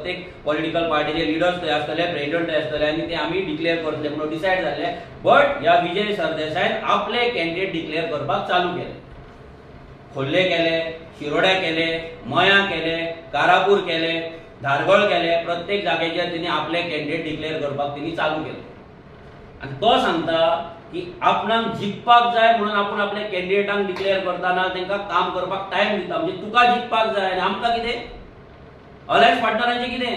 प्रत्येक पॉलिटिकल पार्टीचे लिडर्स थंय आसतले, प्रेसिडेंट थंय आसतले आनी ते आमी डिक्लेअर करतले म्हणून डिसायड जाल्ले. बट ह्या विजय सरदेसायन आपले कॅन्डिडेट डिक्लेअर करपाक चालू केले. खोर्ले केले, शिरोड्या केले, मयां केले, कारापूर केले, धारगळ केले. प्रत्येक जागेचेर तेणी आपले कॅन्डिडेट डिक्लेअर करपाक तेणी चालू केले. आनी तो सांगता की आपणाक जिखपाक जाय म्हणून आपूण आपले कॅन्डिडेटांक डिक्लेअर करताना तांकां काम करपाक टायम दिता. म्हणजे तुका जिखपाक जाय आनी आमकां कितें? अलायन्स पार्टनरांचें कितें?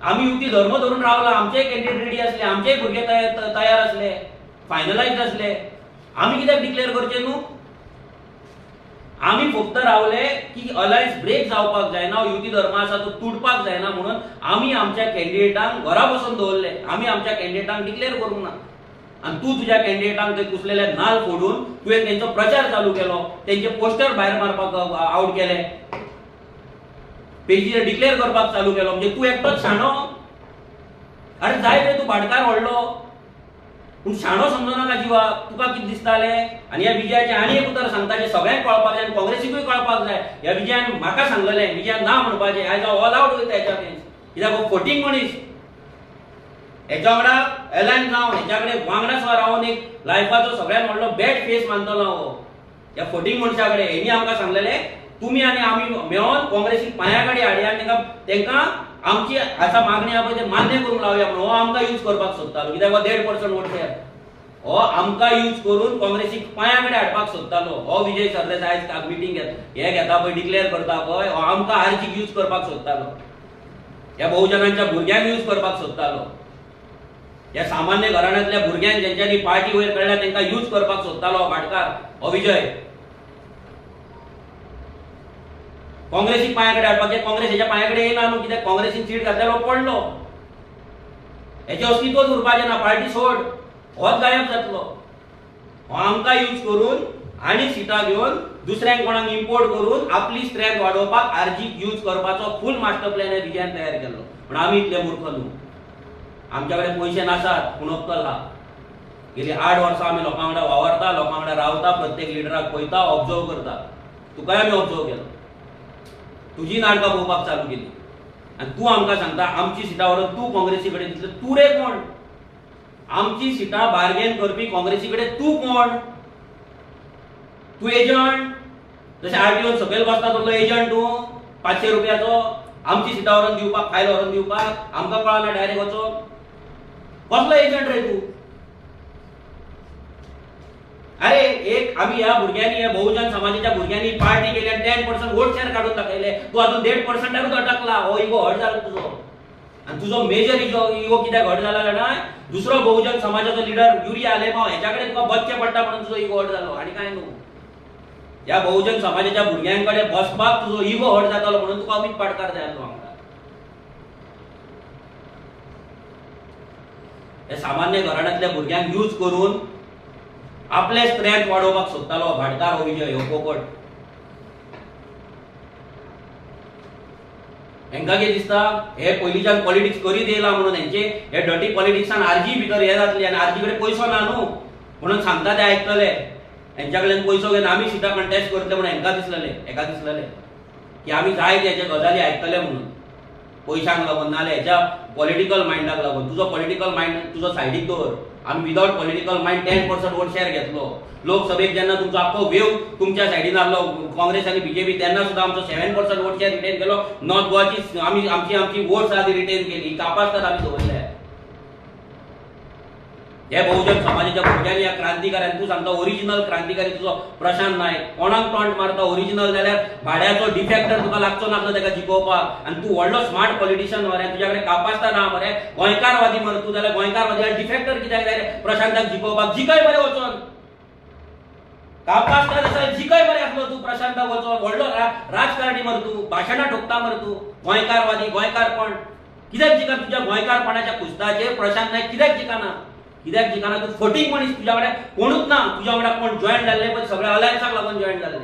आमी युती धर्म धरून रावला. आमचे कॅन्डिडेट रेडी आसले, आमचे भुरगे तयार आसले, फायनलायज आसले. आमी कित्याक डिक्लेअर करचे न्हू? आमी फक्त रावले की अलायन्स ब्रेक जावपाक जायना, युती धर्म आसा तो तुटपाक जायना म्हणून आमी आमच्या कॅन्डिडेटांक घरा बसून दवरले. आमी आमच्या कॅन्डिडेटांक डिक्लेअर करूंक ना. आणि तू तुझ्या कॅन्डिडेटांक थंय कुसलेले नाल फोडून तुवें तेंचो प्रचार चालू केलो, तेंचे पोस्टर भायर मारपाक आउट केले, पेजीर डिक्लेअर करपाक चालू केलो. म्हणजे तू एकटोच शाणो? अरे जाय रे, तू भाटकार व्हडलो पूण शाणो समजो नाका जिवाक. तुका कितें दिसतालें? आनी ह्या विजयाचें आनी एक उतर सांगता जें सगळ्यांक कळपाक जाय आनी काँग्रेसीकूय कळपाक जाय. ह्या विजयान म्हाका सांगलेलें, विजयान ना म्हणपाचें. आयज हांव ऑल आवट वयता हेच्या अगेन्स्ट. कित्याक हो फटींग मनीस. हेच्या वांगडा अलायन्स जावन हेच्या कडेन वांगडा सुद्दां रावन एक लायफाचो सगळ्यांत व्हडलो बॅड फेस मानतलो हो ह्या फटींग मनशा कडेन. हेणी आमकां सांगलेलें तुमी आनी आमी मेळोन काँग्रेसीक पांया गाडी हाडया आनी तेंकां आमची आसा मागणी आसा पळय ते मान्य करूंक लावया म्हणून हो आमकां यूज करपाक सोदतालो. कित्याक हो 1.5% वोट शेअर हो आमकां यूज करून काँग्रेसीक पांया कडेन हाडपाक सोदतालो. हो विजय सरदेसाय आयज मिटींग हे घेता पळय, डिक्लेअर करता पळय, हो आमकां आरजीक यूज करपाक सोदतालो. ह्या बहुजनांच्या भुरग्यांक यूज करपाक सोदतालो. ह्या सामान्य घराण्यांतल्या भुरग्यांक जेंच्यांनी पार्टी वयर काडल्या तांकां यूज करपाक सोदतालो हो भाटकार, हो विजय. काँग्रेसीक पांया कडेन हाडपाक काँग्रेस हेच्या पांया कडेन येयना न्हू. कित्याक काँग्रेसीन सीट घातल्यार पडलो. हेचें अस्तित्वच उरपाचें ना. पार्टी सोड, होच गायब जातलो. हो आमकां यूज करून आनी सिटां घेवन दुसऱ्यांक कोणाक इम्पोर्ट करून आपली स्ट्रेंथ वाडोवपाक आरजीक यूज करपाचो फूल मास्टर प्लॅन ह्या विजयान तयार केल्लो. पूण आमी इतले मूर्ख न्हू. आमच्या कडेन पयशे नासात पूण अक्कल आहा. गेली 8 वर्सां आमी लोकां वांगडा वावरता, लोकां वांगडा रावता, प्रत्येक लिडराक पळयता, ऑब्जर्व करता. तुकाय आमी ऑब्जर्व केलो. तुजी नाटकां पळोवपाक चालू केली आनी तूं आमकां सांगता आमची सिटां व्हरून तूं काँग्रेसी कडेन दितले. तूं रे कोण? आमची सिटां बार्गेन करपी काँग्रेसी कडेन तूं कोण? तूं एजंट? जशें आरटीओन सकयल बसता तसलो एजंट तूं 500 रुपयाचो आमची सिटां व्हरून दिवपाक, फायल व्हरून दिवपाक? आमकां कळना डायरेक्ट वचोन? कसलो एजंट रे तूं? अरे एक आमी ह्या भुरग्यांनी, ह्या बहुजन समाजाच्या भुरग्यांनी पार्टी केली आनी 10% वोट शेअर काडून दाखयले. तूं अजून 1.5%रूच अटकला. हो इगो हट जाला तुजो. आनी तुजो मेजर इगो कित्याक हट जाला जाणाय? दुसरो बहुजन समाजाचो लिडर युरिया आलेमाव हेच्या कडेन तुका बसचें पडटा म्हणून तुजो इगो हट जालो, आनी कांय न्हू. ह्या बहुजन समाजाच्या भुरग्यां कडेन बसपाक तुजो इगो हट जातालो म्हणून तुका अमीत पाटकार जाय आसलो हांगा. हे सामान्य घराण्यांतल्या भुरग्यांक यूज करून आपले स्ट्रेंथ वाडोवपाक सोदतालो भाटकार हो विजय, हो पोपट. हेंकां कितें दिसता? हे पयलींच्यान पॉलिटिक्स करीत येयला म्हणून हेंचे हे डर्टी पॉलिटिक्सान आरजी भितर हे जातली आनी आरजी कडेन पयसो ना न्हू म्हणून सांगता ते आयकतले. हेंच्या कडल्यान पयसो घेवन आमी सिटां कंटेस्ट करतले म्हणून हेका दिसलेले की आमी जाय ते हेचे गजाली आयकतले म्हणून. पयशांक लागून नाल्यार हेच्या पॉलिटिकल मायंडाक लागून. तुजो पॉलिटिकल मायंड तुजो सायडीक दवर. आमी without political mind 10% vote share घेतलो. लोकसभेक जेन्ना तुमचो आख्खो वेव तुमच्या सायडीन आहलो काँग्रेस आनी बीजेपी तेन्ना सुद्दां आमचो 7% वोट शेअर रिटेन केलो. नॉर्थ गोवाची आमची वोट्स आहा ती रिटेन केली. कापासतात आमी दवरल्या. हे बहुजन समाजाच्या भुरग्यांनी ह्या क्रांतिकाऱ्यान तूं सांगता ओरिजिनल क्रांतिकारी तुजो प्रशांत नायक. कोणाक टॉन्ट मारता ओरिजिनल जाल्यार भाड्याचो डिफेक्टर तुका लागचो नासलो ताका जिखोवपाक. आनी तूं व्हडलो स्मार्ट पॉलिटिशियन मरे, तुज्या कडेन कापासता ना मरे, गोंयकारवादी मरे तूं, जाल्यार गोंयकारवादी डिफेक्टर कित्याक जाय रे प्रशांताक जिखोवपाक? जिकय मरे वचोन. कापासता तसो जिकय मरे आसलो तूं प्रशांताक वचोन. व्हडलो राजकारणी मरे तूं, भाशणां ठोकता मरे तूं. गोंयकारवादी, गोंयकारपण कित्याक जिका? तुज्या गोंयकारपणाच्या कुस्ताचेर प्रशांत नायक कित्याक जिकाना? कित्याक जिकाना? तूं फटींग मनीस. तुज्या कडेन कोणूच ना. तुज्या वांगडा कोण जॉयन जाल्ले पळय सगळे अलायन्साक लागून जॉयन जाल्ले.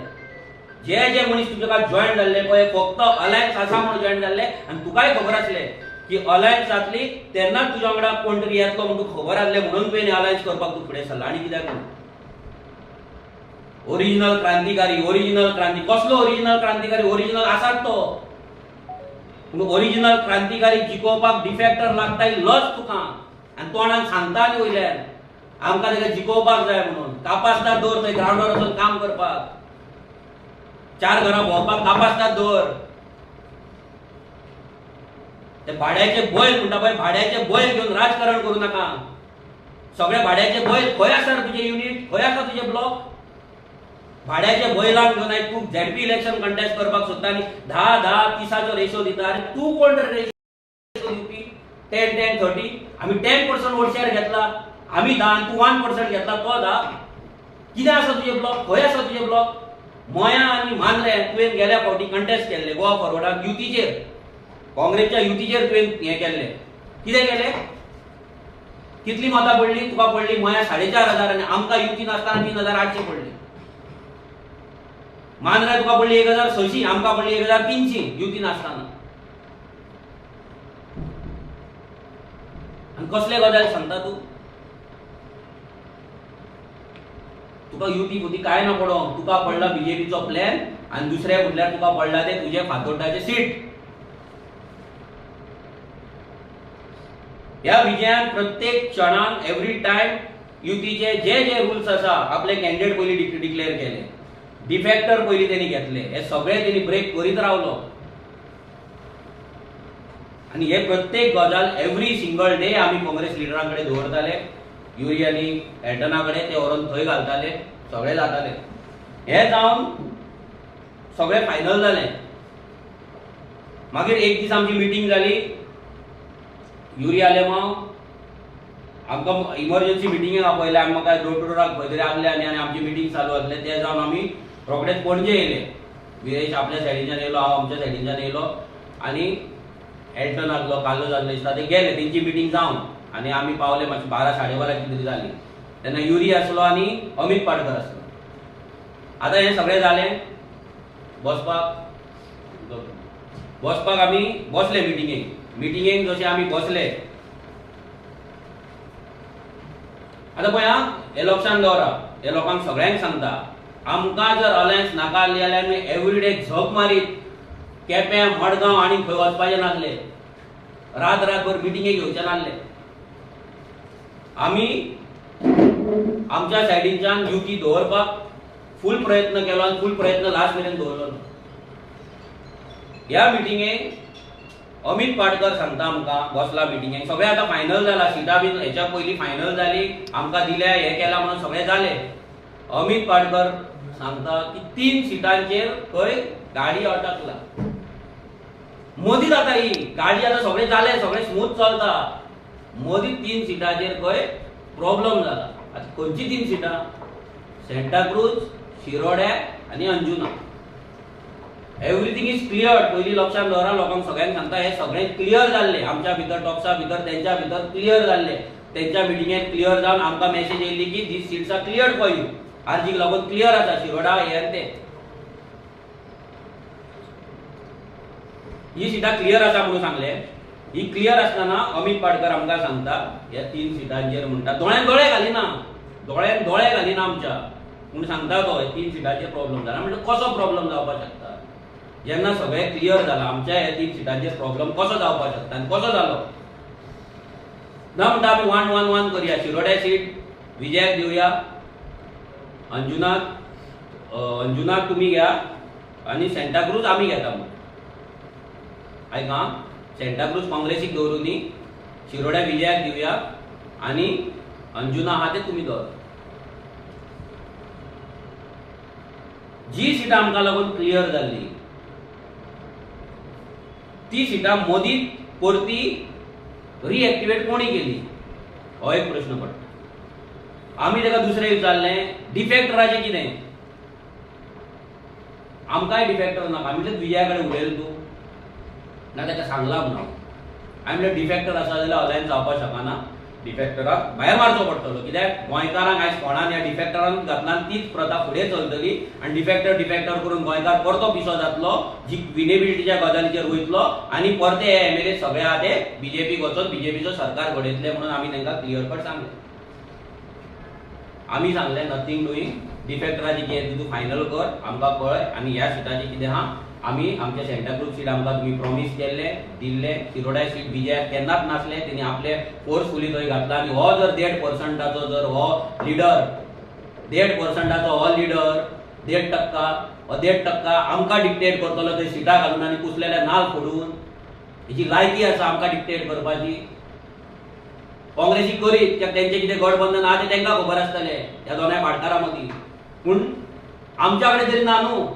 जे मनीस तुज्या जॉयन जाल्ले पळय फक्त अलायन्स आसा म्हणून जॉयन जाल्ले. आनी तुकाय खबर आसले की अलायन्स जातली तेन्नाच तुज्या वांगडा कोण तरी येतलो म्हणून तुका खबर आसलें म्हणून तुवें अलायन्स करपाक तूं फुडें सरला. आनी कित्याक न्हू? ओरिजिनल क्रांतिकारी कसलो ओरिजिनल क्रांतिकारी? ओरिजिनल आसात तो. पूण ओरिजिनल क्रांतिकारी जिखोवपाक डिफेक्टर लागता लज तुका आनी तोंडान सांगता आनी वयल्यान आमकां ताका जिखोवपाक जाय म्हणून कापासदार दवर थंय ग्रावंडार वचून काम करपाक 4 घरां भोंवपाक कापासदार दवर ते भाड्याचे बैल म्हणटा पळय भाड्याचे बैल घेवन राजकारण करूं नाका सगळे भाड्याचे बैल खंय आसा तुजे युनिट खंय आसा तुजे ब्लॉक भाड्याचे बैलांक घेवन तूं झेडपी इलेक्शन कंटेस्ट करपाक सोदता आनी 10-10-30 रेशो दिता आनी तूं कोण रेशो दिवपी 10-10-30 आमी 10% वोट शेअर घेतला आमी 10 आनी तूं 1% घेतला तो 10 कितें आसा तुजे ब्लॉक खंय आसा तुजे ब्लॉक मोया आनी मांद्रे तुवें गेल्या फावटी कंटेस्ट केल्ले गोवा फॉरवर्डाक युतीचेर काँग्रेसच्या युतीचेर तुवें हें केल्लें कितें केलें कितली मतां पडली तुका पडली मोया 4,500 आनी आमकां युती नासतना 3,800 पडली मांद्रे तुका पडली 1,600 आमकां पडली 1,300 युती नासतना आनी कसले गजाल सांगता तूं तुका युती फुती काय ना पडो तुका पडला बीजेपीचो प्लॅन आनी दुसरे म्हटल्यार तुका पडला ते तुजे फातोड्डाचे सीट ह्या विजयान प्रत्येक क्षणान एवरी टाइम युतीचे जे जे रूल्स आसा आपले कॅन्डिडेट पयली डिक्लेअर केले डिफेक्टर पयली त्यांनी घेतले हे सगळे त्यांनी ब्रेक करीत रावलो आणि हे प्रत्येक गजाल एवरी सिंगल डे आम्ही काँग्रेस लिडरांकडे दवरताले युरी आनी एल्टनाकडे ते व्हरून थंय घालताले सगळे जाताले हे जावन सगळे फायनल जाले मागीर एक दीस आमची मिटींग जाली युरी आलेमांव आमकां इमर्जन्सी मिटींगेक आपयले आमी काय डोर टू डोराक खंय तरी आसले आनी आमची मिटींग चालू आसले ते जावन आमी रोखडेच पणजे येयले विरेश आपल्या सायडीच्यान येयलो हांव आमच्या सायडीच्यान येयलो आनी एल्टन आसलो कालो जाल्लो दिसता ते गेले तेंची मिटींग जावन आनी आमी पावले मातशे 12-12:30 कितें जाली तेन्ना युरी आसलो आनी अमित पाडकर आसलो आतां हें सगळें जालें बसपाक आमी बसले मिटींगेक जशे आमी बसले आतां पळय आं हे लक्षांत दवरा हे लोकांक सगळ्यांक सांगता आमकां जर अलायन्स नाका आसली जाल्यार आमी एवरीडे झक मारीत केपें मडगांव आनी खंय वचपाचें नासले रातभर मिटींगेक घेवचे नासले आमी आमच्या सायडीच्यान युती दवरपाक फूल प्रयत्न केलो आनी फूल प्रयत्न लास्ट मेरेन दवरलो ह्या मिटींगेक अमित पाडकर सांगता आमकां बसला मिटींगेक सगळें आतां फायनल जाला सिटां बीन हेच्या पयलीं फायनल जाली आमकां दिल्या हें केलां म्हणून सगळें जालें अमित पाडकर सांगता की 3 सिटांचेर खंय गाडी अटकला मोदी जाता ही गाडी आतां सगळें जालें सगळें स्मूथ चलता मोदी 3 सिटांचेर खंय प्रॉब्लेम जाला आतां खंयची 3 सिटां सेंटाक्रूज शिरोड्या आनी अंजुना एवरीथिंग इज क्लियर पयली लक्षांत दवरा लोकांक सगळ्यांक सांगता हे सगळें क्लियर जाल्लें आमच्या भितर टॉक्सा भितर तेंच्या भितर क्लियर जाल्लें तेंच्या मिटींगेंत क्लियर जावन आमकां मेसेज येयल्ली की these seats are clear for you आर्जीक लागून क्लियर आसा शिरोडा हे आनी ते ही सिटां क्लियर आसा म्हणून सांगले ही क्लियर आसतना अमित पाडकर आमकां सांगता ह्या 3 सिटांचेर म्हणटा दोळ्यान दोळे घालिना दोळ्यान दोळे घालिना आमच्या म्हूण सांगता तो 3 सिटांचेर प्रॉब्लेम जाला म्हणजे कसो प्रॉब्लेम जावपाक शकता जेन्ना सगळें क्लियर जाला आमच्या ह्या 3 सिटांचेर प्रॉब्लेम कसो जावपाक शकता आनी कसो जालो ना म्हणटा आमी 1-1-1 करया शिरोड्या सीट विजयाक दिवया अंजुनाक तुमी घ्या आनी सेंटाक्रूज आमी घेता म्हणून आयका सेंटाक्रूज काँग्रेसीक दवरून न्ही शिरोड्या विजयाक दिवया आनी अंजुना आहा ते तुमी दवर जी सिटां आमकां लागून क्लियर जाल्ली ती सिटां मोदी परती रिएक्टिवेट कोणी केली हो एक प्रश्न पडटा आमी ताका दुसरें विचारलें डिफेक्टराचें कितें आमकांय डिफेक्टर नाका आमी म्हटलें विजया कडेन उलयलो तूं ना ताका सांगलां म्हणून हांवें म्हटलें डिफेक्टर आसा जाल्यार अलायन्स जावपाक शकना डिफेक्टराक भायर मारचो पडटलो कित्याक गोंयकारांक आयज कोणान ह्या डिफेक्टरान घातला तीच प्रथा फुडें चलतली आनी डिफेक्टर करून गोंयकार परतो पिसो जातलो जी विनेबिलिटीच्या गजालीचेर वयतलो आनी परते हे एमएलए सगळे आहा ते बीजेपीक वचून बीजेपीचो सरकार घडयतले म्हणून आमी तांकां क्लियर कट सांगलें आमी सांगलें नथींग डुईंग डिफेक्टराची कितें तूं फायनल कर आमकां कळय आनी ह्या सिटाची कितें आहा आमी आमचे सेंटाक्रूज सीट आमकां तुमी प्रॉमिस केल्ले दिल्ले शिरोडा सीट विजयाक केन्नाच नासले तेणी आपले फोर्सफुली थंय घातला आनी हो जर 1.5%ाचो जर हो लिडर 1.5%ाचो हो लिडर 1.5% आमकां डिक्टेट करतलो थंय सिटां घालून आनी कुसलेले नाल फोडून हेची लायकी आसा आमकां डिक्टेट करपाची काँग्रेसी करीत कित्याक तेंचे कितें गठबंधन आहा तें तेंकां खबर आसतलें ह्या दोनाय भाटकारां मदीं पूण आमच्या कडेन तरी ना न्हू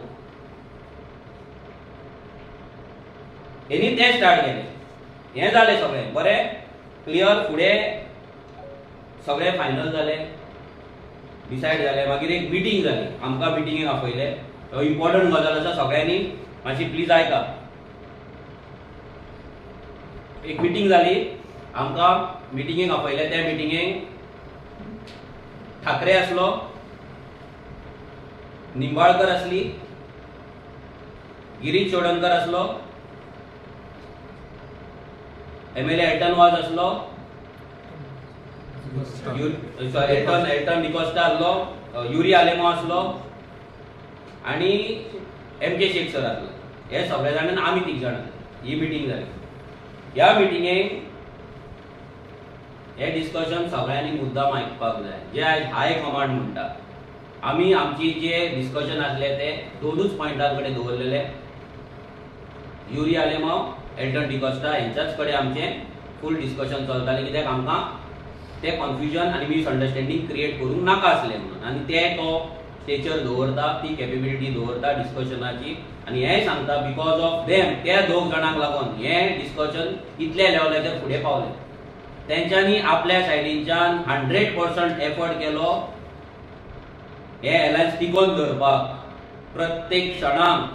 हेणी तें स्टार्ट केलें हें जालें सगळें बरें क्लियर फुडें सगळें फायनल जालें डिसायड जालें मागीर एक मिटींग जाली आमकां मिटिंगेक आपयले इम्पॉर्टंट गजाल आसा सगळ्यांनी मातशी प्लीज आयका एक मिटींग जाली आमकां मिटिंगेक आपयले त्या मिटिंगेक ठाकरे आसलो निंबाळकर आसली गिरीश चोडणकर आसलो MLA एल्टन वाज आसलो एल्टन डिकोस्टा आसलो युरी आलेमो आसलो आनी MK शेख सर आसलो हे सगळे जाण आमी 3 जाण ही मिटींग जाली ह्या मिटींगेक हे डिस्कशन सगळ्यांनी मुद्दाम आयकपाक जाय जे आयज हाय कमांड म्हणटा आमी आमची जे डिस्कशन आसले ते 2च पॉयंटां कडेन दवरलेले युरी आलेमो एल्टन डिकोस्टा हेंच्याच कडेन आमचें फूल डिस्कशन चलतालें कित्याक आमकां ते कन्फ्युजन आनी मिसअंडरस्टँडींग क्रिएट करूंक नाका आसलें म्हणून आनी ते तो स्टेचर दवरता ती कॅपेबिलिटी दवरता डिस्कशनाची आनी हेंय सांगता बिकॉज ऑफ देम त्या 2 जाणांक लागून हें डिस्कशन इतल्या लेवलाचेर फुडें पावलें तेंच्यांनी आपल्या सायडीच्यान 100% एफर्ट केलो हे अलायन्स टिकोवन दवरपाक प्रत्येक क्षणाक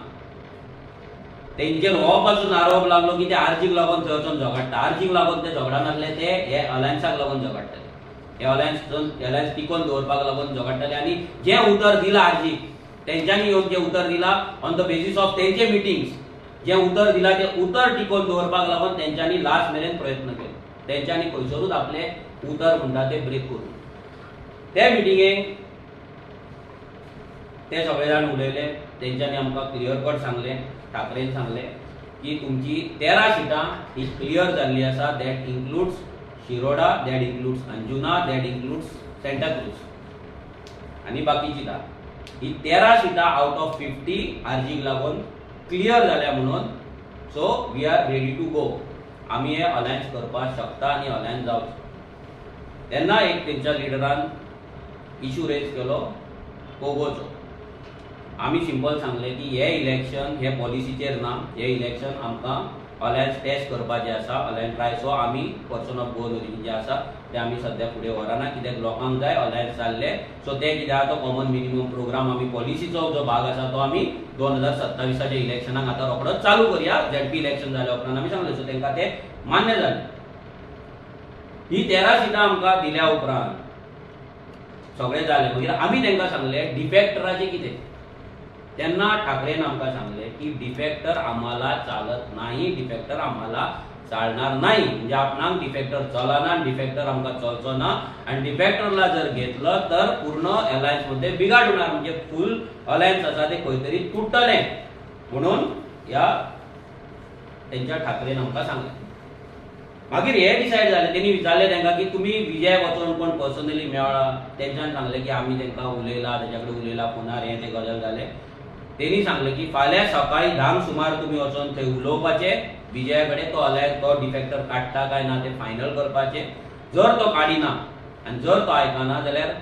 तेंचेर हो पासून आरोप लागलो की ते आर्जीक लागून थंय वचून झगडटा आर्जीक लागून ते झगडनासले ते हे अलायन्साक लागून झगडटाले हे अलायन्स टिकोवन दवरपाक लागून झगडटाले आनी जें उतर दिलां आर्जीक तेंच्यांनी येवन जें उतर दिलां ऑन द बेसीस ऑफ तेंचे मिटिंग्स जें उतर दिलां तें उतर टिकोवन दवरपाक लागून तेंच्यांनी लास्ट मेरेन प्रयत्न केले तेंच्यांनी खंयसरूच आपले उतर म्हणटा ते ब्रेक करून ते मिटिंगेक ते सगळे जाण उलयले तेंच्यांनी आमकां क्लियर कट सांगलें ठाकरेन सांगलें की तुमची 13 सिटां ही क्लियर जाल्ली आसा that includes Shiroda that includes Anjuna that includes Santa Cruz आनी बाकीची ही 13 सिटां आउट ऑफ 50 आर्जीक लागून क्लियर जाल्या म्हणून so we are ready to go आमी हे अलायन्स करपाक शकता आनी अलायन्स जावचो तेन्ना एक तेंच्या लिडरान इशू रेज केलो कोगोचो आमी सिंपल सांगलें की हे इलेक्शन हे पॉलिसीचेर ना हे इलेक्शन आमकां अलायन्स टेस्ट करपाचें आसा अलायन्स ट्राय सो आमी पर्सन ऑफ गोल ओरिजीन जे आसा ते आमी सद्या फुडें व्हरना कित्याक लोकांक जाय अलायन्स जाल्ले सो ते कितें आहा तो कॉमन मिनिमम प्रोग्राम आमी पॉलिसीचो जो भाग आसा तो आमी 2027च्या इलेक्शनाक आतां रोखडोच चालू करया ZP इलेक्शन जाल्या उपरांत आमी सांगलें सो तेंकां ते मान्य जालें ही 13 सिटां आमकां दिल्या उपरांत सगळें जालें मागीर आमी तेंकां सांगलें डिफेक्टराचें कितें तेन्ना ठाकरेन आमकां सांगलें की डिफेक्टर आम्हाला चालत नाही डिफेक्टर आम्हाला चालणार नाही म्हणजे आपणाक डिफेक्टर चलना डिफेक्टर आमकां चलचो ना आनी डिफेक्टरला जर घेतलं तर पूर्ण अलायन्स मध्ये बिघाड होणार म्हणजे फुल अलायन्स आसा ते खंय तरी तुटतलें म्हणून ह्या तेंच्या ठाकरेन आमकां सांगलें मागीर हे डिसायड जालें तेणी विचारलें तेंकां की तुमी विजय वचून कोण पर्सनली मेळ्ळा तेंच्यान सांगलें की आमी तेंकां उलयला तेच्या कडेन उलयला फोनार हें तें गजाल जालें तेणी सांगलें की फाल्यां सकाळीं 10 सुमार तुमी वचून थंय उलोवपाचें विजया कडेन तो अलायन्स तो डिफेक्टर काडटा काय ना ते फायनल करपाचें जर तो काडिना आनी जर तो आयकना जाल्यार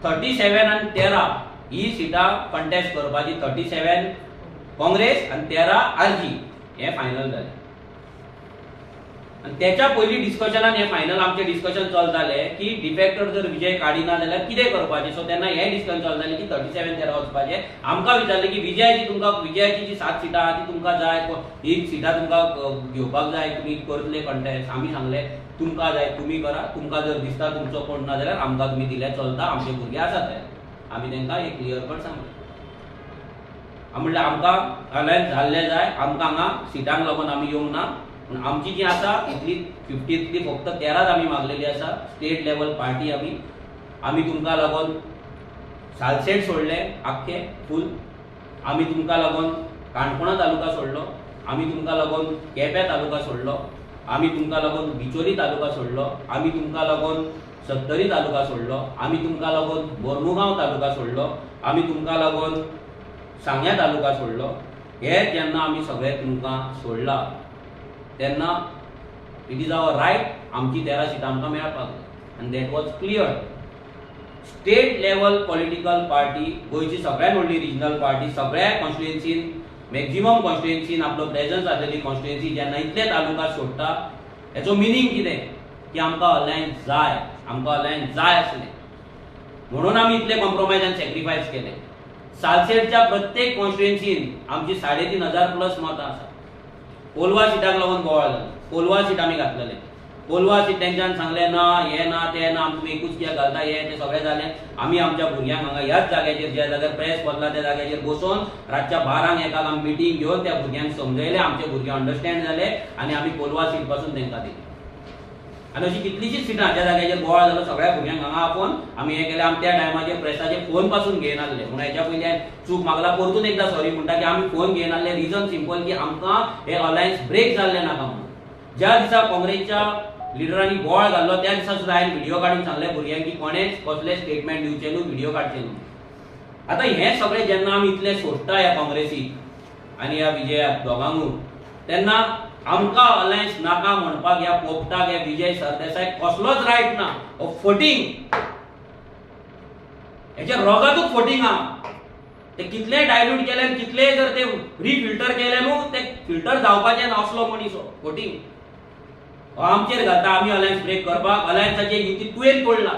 37 आनी 13 ही सिटां कंटेस्ट करपाची 37 काँग्रेस आनी 13 आरजी हें फायनल जालें आनी तेच्या पयलीं डिस्कशनान हें फायनल आमचें डिस्कशन चलतालें की डिफेक्टर जर विजय काडिना जाल्यार कितें करपाचें सो तेन्ना हें डिस्कशन चलतालें की 37 13 वचपाचें आमकां विचारलें की विजयाची जी 7 सिटां आहा ती तुमकां जाय ही सिटां तुमकां घेवपाक जाय तुमी करतले कंटेस्ट आमी सांगलें तुमकां जाय तुमी करा तुमकां जर दिसता तुमचो कोण ना जाल्यार आमकां तुमी दिल्यार चलता आमचे भुरगे आसात आमी तेंकां एक क्लियर कट सांगलें म्हणलें आमकां अलायन्स जाल्लें जाय आमकां हांगा सिटांक लागून आमी येवंक ना पूण आमची जी आसा इतली 50तली फक्त 13च आमी मागलेली आसा स्टेट लेवल पार्टी आमी तुमकां लागून सालसेट सोडले आख्खे फूल आमी तुमकां लागून काणकोणा तालुका सोडलो, आमी तुमकां लागून केपें तालुका सोडलो, आमी तुमकां लागून बिचोली तालुका सोडलो, आमी तुमकां लागून सत्तरी तालुका सोडलो, आमी तुमकां लागून बोरमुगांव तालुका सोडलो, आमी तुमकां लागून सांग्या तालुका सोडलो. हे जेन्ना आमी सगळे तुमकां सोडला तेन्ना इट इज आवर रायट आमची 13 सिटां आमकां मेळपाक जाय. आनी that was clear. State level political party, गोंयची सगळ्यात व्हडली रिजनल पार्टी, सगळ्या कॉन्स्टिट्युएन्सीन मॅक्झिमम कॉन्स्टिट्युएन्सीन आपलो प्रेझन्स आसलेली कॉन्स्टिट्युएन्सी जेन्ना इतले तालुका सोडटा, हेचो मिनींग कितें की आमकां अलायन्स जाय, आमकां अलायन्स जाय आसलें म्हणून आमी इतले कॉम्प्रोमायज आनी सॅक्रिफायस केले. सालसेटच्या प्रत्येक कॉन्स्टिट्युएन्सीन आमची 3,500+ मतां आसा. कोलवा सिटाक लागून बोवाळ जालो, कोलवा सीट आमी घातलेले. कोलवा सीट तेंच्यान सांगलें ना, हे ना ते ना, आमी एकूच कित्याक घालता, हे ते सगळें जालें. आमी आमच्या भुरग्यांक हांगा ह्याच जाग्याचेर, ज्या जाग्यार प्रेस बसला त्या जाग्याचेर बसून रातच्या 12 एकाक आमी मिटींग घेवन त्या भुरग्यांक समजयलें. आमचे भुरगे अंडरस्टँड जाले आनी आमी कोलवा सीट पासून तेंकां दिली. आनी अशी कितलीशीच सिटां ज्या जाग्याचेर बोवाळ जालो सगळ्या भुरग्यांक हांगा आपोवन आमी हें केलें. आमी त्या टायमाचेर प्रेसाचे फोन पासून घेयनासले. म्हणून हेच्या पयलीं हांवें चूक मागला, परतून एकदां सॉरी म्हणटा की आमी फोन घेयनासले. रिजन सिंपल की आमकां हे अलायन्स ब्रेक जाल्लें नाका म्हणून. ज्या दिसा काँग्रेसच्या लिडरांनी बोवाळ घाल्लो त्या दिसा सुद्दां हांवें व्हिडिओ काडून सांगलें भुरग्यांक की कोणेच कसले स्टेटमेंट दिवचे न्हू, व्हिडिओ काडचे न्हू. आतां हें सगळें जेन्ना आमी इतले सोडटा ह्या काँग्रेसीक आनी ह्या विजयाक दोगांकूय, तेन्ना आमकां अलायन्स नाका म्हणपाक ह्या पोपटाक, ह्या विजय सरदेसायक कसलोच रायट ना. फटींग, हेच्या रोगातूच फटींग आहा. ते कितले डायल्यूट केले, कितले जर ते रिफिल्टर केले न्हू, ते फिल्टर जावपाचें ना असलो मनीस हो फटींग. आमचेर घालता आमी अलायन्स ब्रेक करपाक. अलायन्साचे युती तुवें तोडला.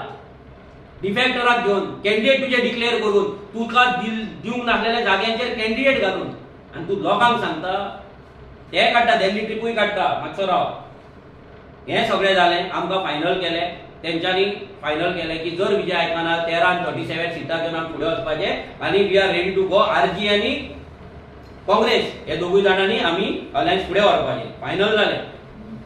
डिफेक्टराक घेवन कॅन्डिडेट तुजे डिक्लेअर करून तुका दिवंक नासलेल्या जाग्यांचेर कॅन्डिडेट घालून आनी तूं लोकांक सांगता ते काडटा, दिल्ली ट्रिपूय काडटा. मातसो राव. हें सगळें जालें, आमकां फायनल केलें. तेंच्यांनी फायनल केलें की जर विजय आयकना 13 आनी 37 सिटां घेवन आमी फुडें वचपाचें आनी we are ready to go. RG आनी काँग्रेस हे दोगूय जाणांनी आमी अलायन्स फुडें व्हरपाचें. फायनल जालें.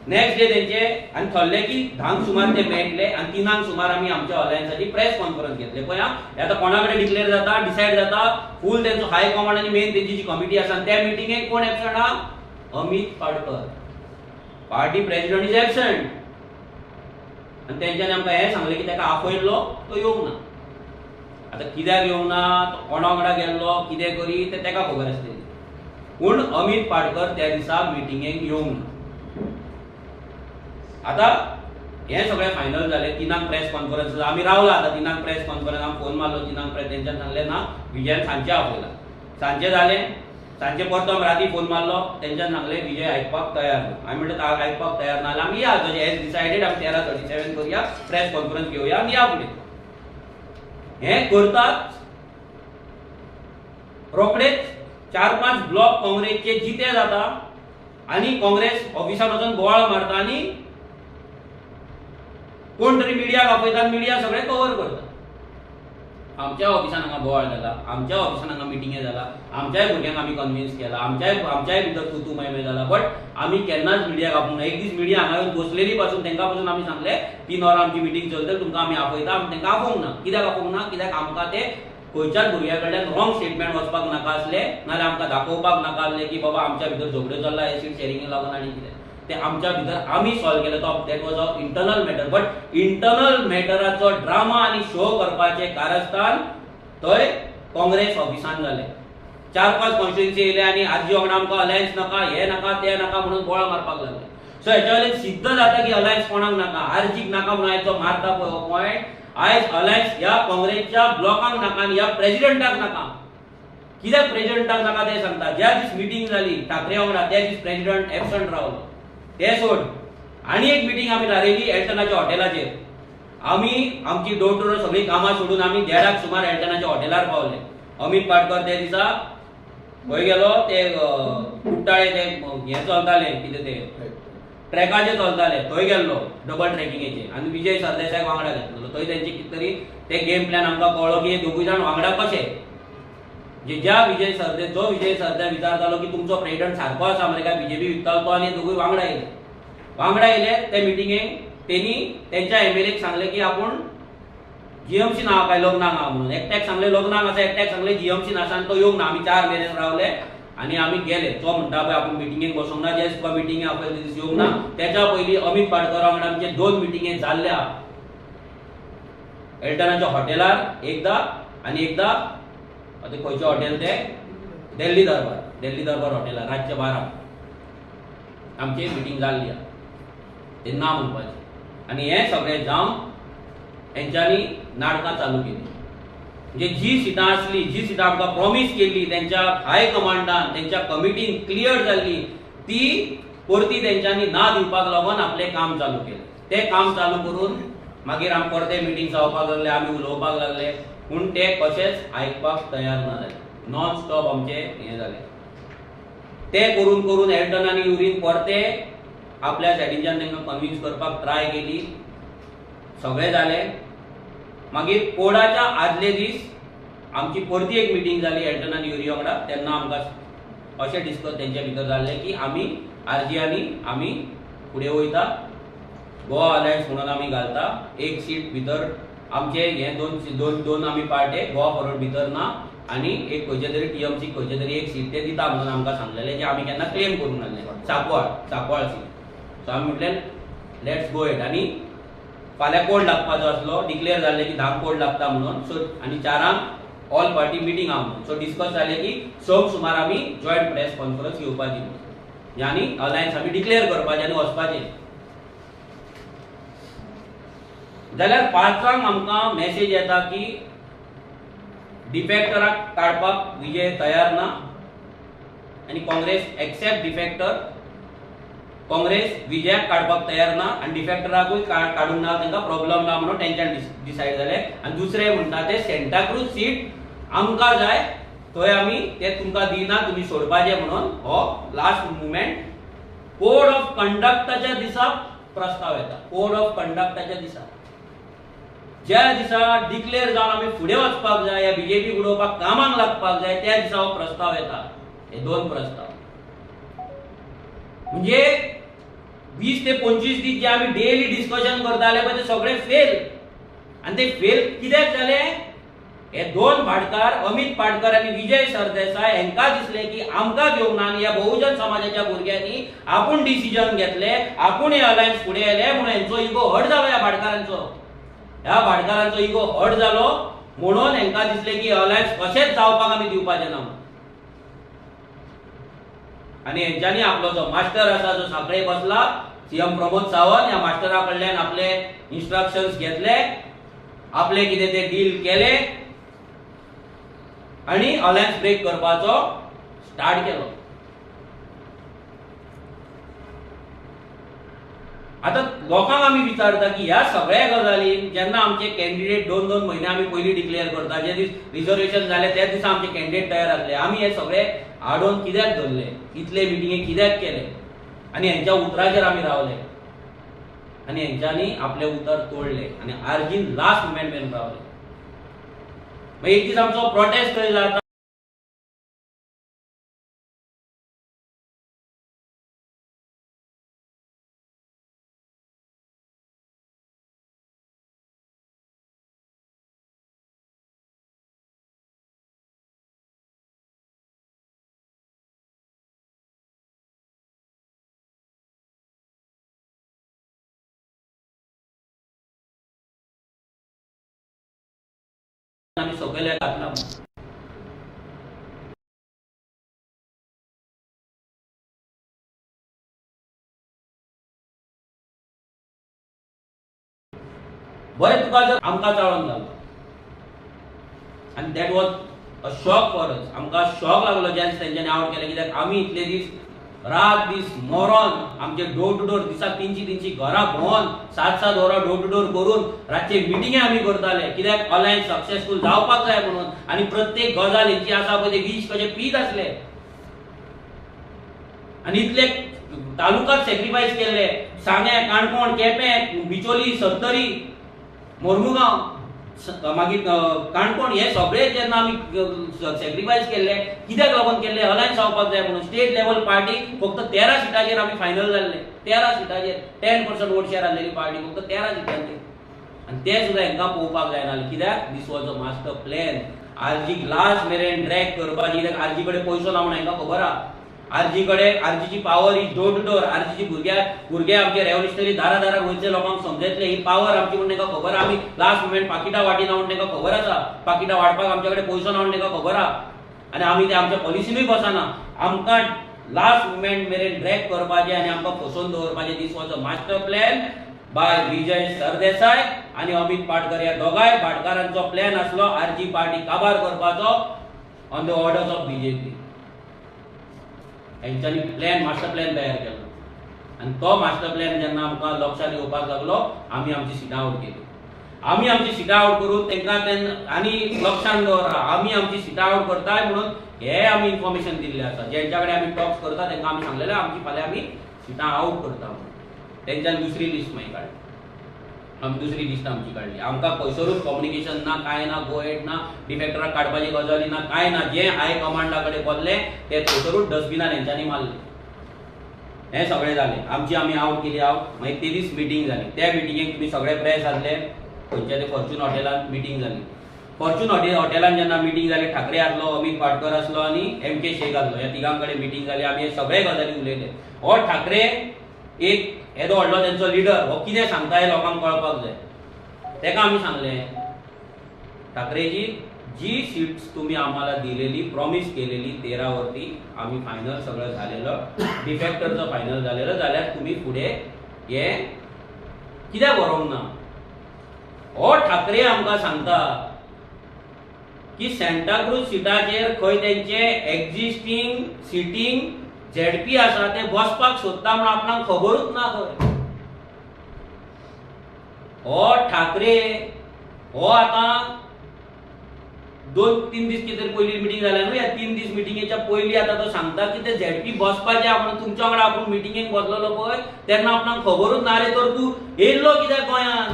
नेक्स्ट डे तेंचे आनी थरलें की 10 सुमार ते मेळटले आनी 3 सुमार आमी आमच्या अलायन्साची प्रेस कॉन्फरन्स घेतले. पळय हें आतां कोणा कडेन डिक्लेअर जाता, डिसायड जाता. फूल तेंचो हाय कमांड आनी मेन तेंची जी कमिटी आसा त्या मिटिंगेक कोण एबसंट आहा? Amit Padkar. Party president is absent. आनी तेंच्यांनी आमकां हें सांगलें की ताका आपयल्लो तो येवंक ना. आतां कित्याक येवंक ना, तो कोणा वांगडा गेल्लो, कितें करी तें ताका खबर आसलेली. पूण अमित पाडकर त्या दिसा मिटिंगेक येवंक ना. आता हे सगळें फायनल जालें. 3 प्रेस कॉन्फरन्स आमी रावला. आतां 3 प्रेस कॉन्फरन्स हांव फोन मारलो 3 प्रेस. तेंच्यान सांगलें ना, विजयान सांजचें आपयला. सांजचें जालें. सांजचें परतो हांव राती फोन मारलो. तेंच्यान सांगलें विजय आयकपाक तयार ना. हांवें म्हणलें आयकपाक तयार ना जाल्यार आमी या, जशें एज डिसायडेड आमी 13:37 करुया, प्रेस कॉन्फरन्स घेवया आनी या फुडें. हें करतात रोखडेच 4-5 ब्लॉक काँग्रेसचे जिते जाता आनी काँग्रेस ऑफिसान वचून बोवाळ मारता आनी कोण तरी मिडियाक आपयता. मिडिया सगळें कव्हर करता. आमच्या ऑफिसान हांगा बोवाळ जाला, आमच्या ऑफिसान हांगा मिटिंगे जाला, आमच्याय भुरग्यांक आमी कन्विन्स केला, आमच्याय भितर तू मैमे जाला. बट आमी केन्नाच मिडियाक आपूंक ना. एक दीस मिडिया हांगा येवन बसलेली पासून तेंका पासून आमी सांगलें 3 वरां आमची मिटींग चलतली, तुमकां आमी आपयता. आमी तेंका आपोवंक ना. कित्याक आपोवंक ना? कित्याक आमकां ते खंयच्याच भुरग्या कडल्यान रॉंग स्टेटमेंट वचपाक नाका आसले, नाल्यार आमकां दाखोवपाक नाका आसले की बाबा आमच्या भितर झगड्यो चल्ला एसीड शेअरिंगेक लागून आनी कितें. ते आमच्या भितर आमी सॉल्व केलें. तो that was a internal matter. But internal मॅटराचो ड्रामा आनी शो करपाचें कारस्थान थंय काँग्रेस ऑफिसान जालें. 4-5 कॉन्स्टिट्युएन्सी येयले आनी आजी वांगडा आमकां अलायन्स नाका, हे नाका, ते नाका म्हणून बोवाळ मारपाक लागले. सो हेच्या वयल्यान सिद्ध जाता की अलायन्स कोणाक नाका, आरजीक नाका म्हणून हाचो मारता पळय हो पॉयंट. आयज अलायन्स ह्या काँग्रेसच्या ब्लॉकांक नाका आनी ह्या प्रेसिडेंटाक नाका. कित्याक प्रेसिडेंटाक नाका ते सांगता. ज्या दीस मिटींग जाली ठाकरे वांगडा त्या दीस प्रेसिडेंट एबसंट रावलो. ते सोड. आनी एक मिटींग आमी थारयली एल्टनाच्या हॉटेलाचेर. आमी आमची डोर टू डोर सगळीं कामां सोडून आमी 1:30 सुमार एल्टनाच्या हॉटेलार पावले. अमित पाडकर ते दिसा खंय गेलो, ते कुट्टाळे ते हें चलताले कितें ते ट्रॅकाचेर चलताले थंय गेल्लो, डबल ट्रॅकिंगेचेर. आनी विजय सरदेसाय वांगडा घेतलो. थंय तेंचे कितें तरी ते गेम प्लॅन आमकां कळ्ळो की हे दोगूय जाण वांगडा कशे. जो विजय सरदेसाय विचारतालो की तुमचो प्रेसिडेंट सारको आसा मरे काय बीजेपी विकतालो तो, आनी दोगूय वांगडा येयले ते मिटिंगेक. तेणी तेंच्या एमएलएक सांगले की आपूण जीएमसी ना काय लग्नाक आहा म्हणून. एकट्याक सांगले लग्नाक आसा, एकट्याक सांगले जीएमसी आसा आनी तो येवंक ना. आमी 4 मेरेन रावले आणि आम्ही गेले. तो म्हणटा पळय आपण मिटिंगेक बसोंक ना, जे तुका मिटिंगे आपल्या दीस येवंक ना, त्याच्या पयलीं अमित पाडकर वांगडा आमचे 2 मिटिंगे जाल्ल्या. एल्टनाच्या हॉटेलार एकदा आणि एकदा आता खंयचे हॉटेल ते दिल्ली दरबार हॉटेलार रातचे 12 आमची मिटिंग जाल्ली. ते ना म्हणपाचें. आणि हे सगळें जावन हेंच्यांनी नाटकां चालू केली. म्हणजे जी सिटां आसली, जी सिटां आमकां प्रॉमिस केल्ली त्यांच्या हाय कमांडान, त्यांच्या कमिटीन क्लियर जाल्ली, ती परती तेंच्यांनी ना दिवपाक लागून आपलें काम चालू केलें. तें काम चालू करून मागीर आमी परते मिटींग जावपाक लागले, आमी उलोवपाक लागले, पूण ते कशेंच आयकपाक तयार ना जाले. नॉन स्टॉप आमचे हें जालें. ते करून करून एल्टन आनी युरीन परते आपल्या सायडीच्यान तांकां कन्विन्स करपाक ट्राय केली. सगळें जालें. मागीर कोडाच्या आदले दीस आमची परती एक मिटींग जाली एल्टन आनी युरी वांगडा. तेन्ना आमकां अशें डिस्कस तेंच्या भितर जाल्लें की आमी आरजीआनी आमी फुडें वयता, गोवा अलायन्स म्हणून आमी घालता. एक सीट भितर आमचे हे दोन आमी पार्टे गोवा फॉरवर्ड भितर ना, आणि एक खंयचे तरी टीएमसी खंयचे तरी एक सीट ते दिता म्हणून आमकां सांगलेलें, जे आमी केन्ना क्लेम करूंक नासलें. सांकवाळ सीट. सो आमी म्हटलें लेट्स गो इट. आनी फाल्यां कोड लागपाचो आसलो. डिक्लेअर जाल्लें की 10 कोड लागता म्हणून. सो आनी 4 ऑल पार्टी मिटींग आहा म्हणून. सो डिस्कस जालें की 6 सुमार आमी जॉयंट प्रेस कॉन्फरन्स घेवपाची म्हणून, आनी अलायन्स आमी डिक्लेअर करपाचें आनी वचपाचें. जाल्यार 5 आमकां मेसेज येता की डिफेक्टराक काडपाक विजय तयार ना, आनी काँग्रेस एक्सेप्ट डिफेक्टर. काँग्रेस विजयाक काडपाक तयार ना आनी डिफेक्टराकूय काडूंक ना, तांकां प्रॉब्लम ना म्हणून तेंच्यान डिसायड जालें. आनी दुसरें म्हणटा ते सेंटाक्रूज सीट आमकां जाय, थंय आमी ते तुमकां दिना, तुमी सोडपाचें म्हणून हो लास्ट मुवमेंट कोड ऑफ कंडक्टाच्या दिसा प्रस्ताव येता. कोड ऑफ कंडक्टाच्या दिसा, ज्या दिसा डिक्लेअर जावन आमी फुडें वचपाक जाय, या बीजेपी उडोवपाक कामाक लागपाक जाय, त्या दिसा हो प्रस्ताव येता. हे 2 प्रस्ताव म्हणजे 20 ते 25 दीस जे आमी डेली डिस्कशन करताले पळय ते सगळे फेल. आनी ते फेल कित्याक जाले? हे 2 भाटकार अमित पाडकर आनी विजय सरदेसाय हेंकां दिसले की आमकां घेवंक ना, आनी ह्या बहुजन समाजाच्या भुरग्यांनी आपूण डिसिजन घेतले, आपूण हे अलायन्स फुडें येले म्हणून हेंचो इगो हट जालो. ह्या भाटकारांचो इगो हट जालो म्हणून हेंकां दिसले की अलायन्स कशेंच जावपाक आमी दिवपाचें ना म्हणून. आनी हेंच्यांनी आपलो जो मास्टर आसा, जो साखळे बसला, सीएम प्रमोद सावंत, ह्या मास्टरा कडल्यान आपले इन्स्ट्रक्शन्स घेतले, आपले कितें ते डील केले आनी अलायन्स ब्रेक करपाचो स्टार्ट केलो. आता लोकांक आमी विचारता की ह्या सगळ्या गजालीन जेन्ना आमचे कॅन्डिडेट 2-2 म्हयने आमी पयलीं डिक्लेअर करता, जे दीस रिझर्वेशन जाले त्या दिसा आमचे कॅन्डिडेट तयार आसले, आमी हे सगळे आडोवन कित्याक धरले, इतले मिटिंगे कित्याक केले, आनी हेंच्या उतराचेर आमी रावले, आनी हेंच्यांनी आपले उतर तोडले आनी आर्जीन लास्ट मुमेंट मेरेन रावले. मागीर एक दीस आमचो प्रोटेस्ट थंय जाता. आमी सगळे घातला. बरें तुका जर आमकां चाळोन जालो आनी that was a shock for us. आमकां शॉक लागलो जेन्ना तेंच्यांनी आउट केलें, कित्याक आमी इतले दीस रात दीस मरोन आमचे डोर टू डोर दिसाक 300 घरां भोंवन 7-7 वरां डोर टू डोर करून रातचे मिटिंगे आमी करताले, कित्याक अलायन्स सक्सेसफूल जावपाक जाय म्हणून. आनी प्रत्येक गजाल हेंची आसा पळय ते विश कशे पीत आसले. आनी इतले तालुकात सॅक्रिफायस केल्ले, सांगे, काणकोण, केपें, बिचोली, सत्तरी, मोर्मुगांव, मागीर काणकोण, हे सगळे जेन्ना आमी सॅक्रिफायस केल्ले, कित्याक लागून केल्ले? अलायन्स जावपाक जाय म्हणून. स्टेट लेवल पार्टी फक्त 13 सिटाचेर आमी फायनल जाल्ले. 13 सिटाचेर 10% वोट शेअर आसलेली पार्टी फक्त 13 सिटांचेर. आनी ते सुद्दां हेंकां पळोवपाक जायनासलें. कित्याक? This was a master plan. RG last मेरेन ड्रॅग करपाची आरजी कडेन पयसो ना म्हणून हांकां खबर आहा आरजी कडेन आरजीची power is door to door आरजीची भुरगे आमचे रेव्होल्युशनरी दारा गोंयच्या लोकांक समजतले ही पावर आमची म्हणून ताका खबर आहा आमी लास्ट मोमेंट पाकिटां वाटिना म्हणून ताका खबर आसा पाकिटां वाटपाक आमचे कडेन पयसो ना म्हणून ताका खबर आहा आनी आमी ते आमच्या पॉलिसीनूय बसना आमकां लास्ट मोमेंट मेरेन ड्रॅग करपाचें आनी आमकां फसोवन दवरपाचें this was a master plan by Vijay Sardesai आणि अमित पाटकर या दोगांय भाटकारांचो प्लॅन आसलो आरजी पार्टी काबार करपाचो on the orders of BJP हेंच्यांनी प्लॅन मास्टर प्लॅन तयार केलो आणि तो मास्टर प्लॅन जेन्ना आमकां लक्षांत येवपाक लागलो आमी आमची सिटां आउट केली आमी आमची सिटां आउट करून तेंकां आनी लक्षांत दवरा आमी आमची सिटां आउट करताय म्हणून हे आमी इन्फॉर्मेशन दिल्लें आसा जेंच्या कडेन आमी टॉक्स करता तेंकां आमी सांगलेलें आमची फाल्यां आमी सिटां आउट करता म्हणून तेंच्यान दुसरी लिस्ट मागीर काडली आमी दुसरी लिस्ट आमची काडली आमकां खंयसरूच कम्युनिकेशन ना कांय ना गोएट ना डिफेक्टराक काडपाची गजाली ना कांय ना जे हाय कमांडा कडेन बोल्ले ते थंयसरूच डस्टबिनान हेंच्यांनी मारले हें सगळें जालें आमची आमी आउट केली आउट मागीर ते दीस मिटींग जाली त्या मिटिंगेक तुमी सगळे प्रेस आसले खंयच्या ते फॉर्च्यून हॉटेलांत मिटींग जाली फॉर्च्यून हॉटेलांत जेन्ना मिटींग जाली ठाकरे आसलो अमित पाटकर आसलो आनी एम.के. शेख आसलो ह्या तिगां कडेन मिटींग जाली आमी हे सगळे गजाली उलयले हो ठाकरे एक येदो व्हडलो तेंचो लिडर हो कितें सांगता हे लोकांक कळपाक जाय तेका आमी सांगलें ठाकरेजी जी सीट्स तुम्ही आम्हाला दिलेली प्रॉमिस केलेली 13 वरती आम्ही फायनल सगळं झालेलं डिफेक्टरचं फायनल झालेलं जाल्यार तुम्ही पुढे हे कित्याक बरोवंक ना हो ठाकरे आमकां सांगता की सेंटाक्रूज सीटाचेर खंय तेंचे एक्झिस्टिंग सिटींग झेडपी आसा ते बसपाक सोदता म्हणून आपणाक खबरूच ना खंय हो ठाकरे हो आतां 2-3 दीस कितें पयली मिटींग जाल्या न्हू या 3 दीस मिटींगेच्या पयली आतां तो सांगता की ते झेडपी बसपाचे म्हणून तुमच्या वांगडा आपूण मिटींगेक बसलेलो पळय तेन्ना आपणाक खबरूच ना रे तर तूं येयल्लो कित्याक गोंयांत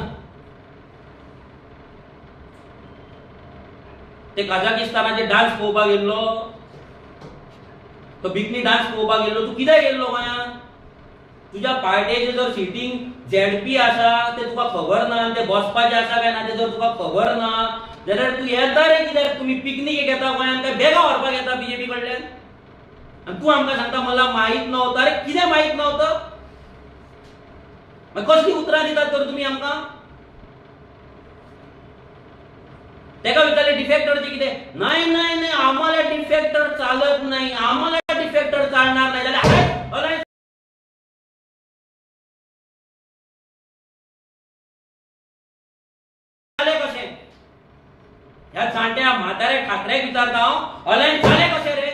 ते कझाकिस्तानाचे डान्स पळोवपाक गेल्लो तो बिकनी डान्स पळोवपाक गेल्लो तूं कित्याक गेल्लो गोंयांत तुज्या पार्टेचे जर सिटींग झेडपी आसा ते तुका खबर ना ते बसपाचे आसा काय ना ते जर तुका खबर ना जाल्यार तूं येता रे कित्याक तुमी पिकनीक येता गोंयांत काय बेगा व्हरपाक येता बीजेपी कडल्यान आनी तूं आमकां सांगता मला माहीत नव्हतं अरे कितें माहीत नव्हतं कसली उतरां दितात तर तुमी आमकां तेका विचारले डिफेक्टरचे कितें नाही नाही नाही आम्हाला डिफेक्टर चालत नाही आम्हाला डिफेक्टर चालणार नाही जाल्यार कशें ह्या जाणट्या म्हाताऱ्या ठाकरेक विचारता हांव अलायन्स जालें कशें रे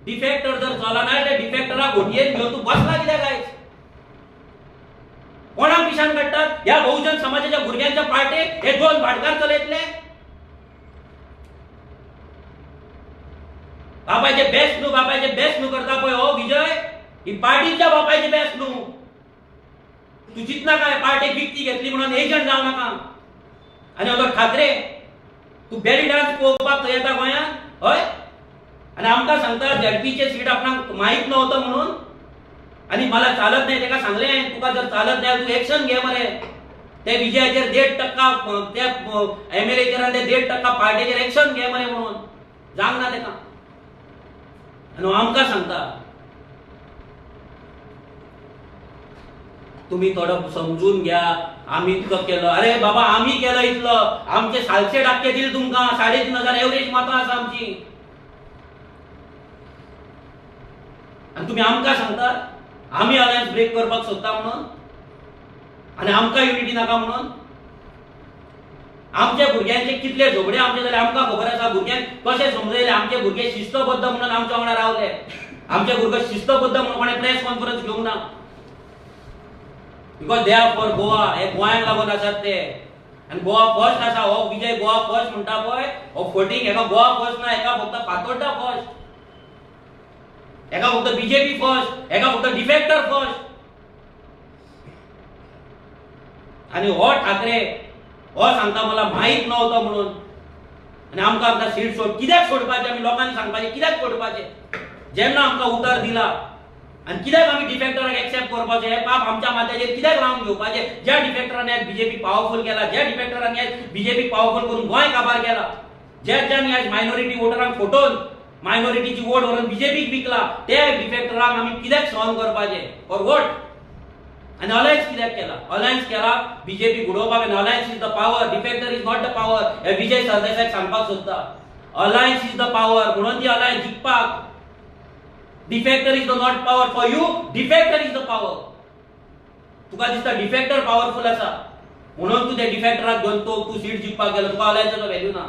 डिफेक्टर जर चलना ते डिफेक्टराक घोटयेन घेवन तूं बसला कित्याक आयज कोणाक पिशान काडटात ह्या बहुजन समाजाच्या भुरग्यांच्या पार्टेक हे 2 भाटकार चलयतले बापाचे बेस्ट न्हू करता पळय हो विजय ही पार्टीच्या बापायचे बेस्ट न्हू तू चिंतना काय पार्टेक विकती घेतली म्हणून एजंट जावं नाका आनी हो ठाकरे तू बेली डान्स पळोवपाक थंय येता गोंयांत हय आनी आमकां सांगता झेडपीचे सीट आपणाक माहीत नव्हतं म्हणून आनी मला चालत नाही तेका सांगलें तुका जर चालत नाही तू एक्शन घे मरे ते विजयाचेर 1.5% त्या एमएलएचेर ते 1.5% पार्टीचेर एक्शन घे मरे म्हणून जावंक ना तेका आनी आमकां सांगता तुम्ही थोडं समजून घ्या आम्ही इतकं केलं अरे बाबा आम्ही केलं इतलं आमचे 700% दिले तुमकां 3,500 एव्हरेज माता आसा आमची आणि तुम्ही आमकां सांगता आम्ही अलायन्स ब्रेक करपाक सोदता म्हणून आणि आमकां युनिटी नाका म्हणून आमच्या भुरग्यांचे कितले झगडे आमचे जाले आमकां खबर आसा भुरग्यांक कशें समजयले आमचे भुरगे शिस्तबद्ध म्हणून आमच्या वांगडा रावले आमचे भुरगे शिस्तबद्ध म्हणून कोणे प्रेस कॉन्फरन्स घेवंक ना because they are for Goa हे गोंयांक लागून आसात ते आनी गोवा फर्स्ट आसा हो विजय गोवा फर्स्ट म्हणटा पळय हो फोटींग हेका गोवा फर्स्ट ना हेका फक्त फातोड्डा फर्स्ट हेका फक्त बीजेपी फर्स्ट हेका फक्त डिफेक्टर फर्स्ट आणि हो ठाकरे हो सांगता मला माहीत नव्हतं म्हणून आणि आमकां आमकां सीट सोड कित्याक सोडपाचें आमी लोकांनी सांगपाचें कित्याक सोडपाचें जेन्ना आमकां उतर दिला आणि कित्याक आमी डिफेक्टराक एक्सेप्ट करपाचें हे पाप आमच्या माथ्याचेर कित्याक लावन घेवपाचें ज्या डिफेक्टरांनी आज बीजेपी पावरफुल केला ज्या डिफेक्टरांनी आज बीजेपी पावरफुल करून गोंय काबार केला ज्यांनी आज मायनॉरिटी वोटरांक फटोवन मायनॉरिटीची वोट व्हरून बीजेपीक विकला त्या डिफेक्टरांक आमी कित्याक सहन करपाचे फॉर वोट? आणि अलायन्स कित्याक केला? अलायन्स केला बीजेपी घडोवपाक. आणि alliance is the power, डिफेक्टर is not the power. हे विजय सरदेसाईक सांगपाक सोदता. अलायन्स इज द पॉवर, म्हणून ती अलायन्स जिखपाक. Defector is the not power for you, defector is the power. तुका दिसता डिफेक्टर पॉवरफुल आसा म्हणून तू त्या डिफेक्टराक घेवन तू सीट जिखपाक गेलो. तुका अलायन्साचो व्हॅल्यू ना.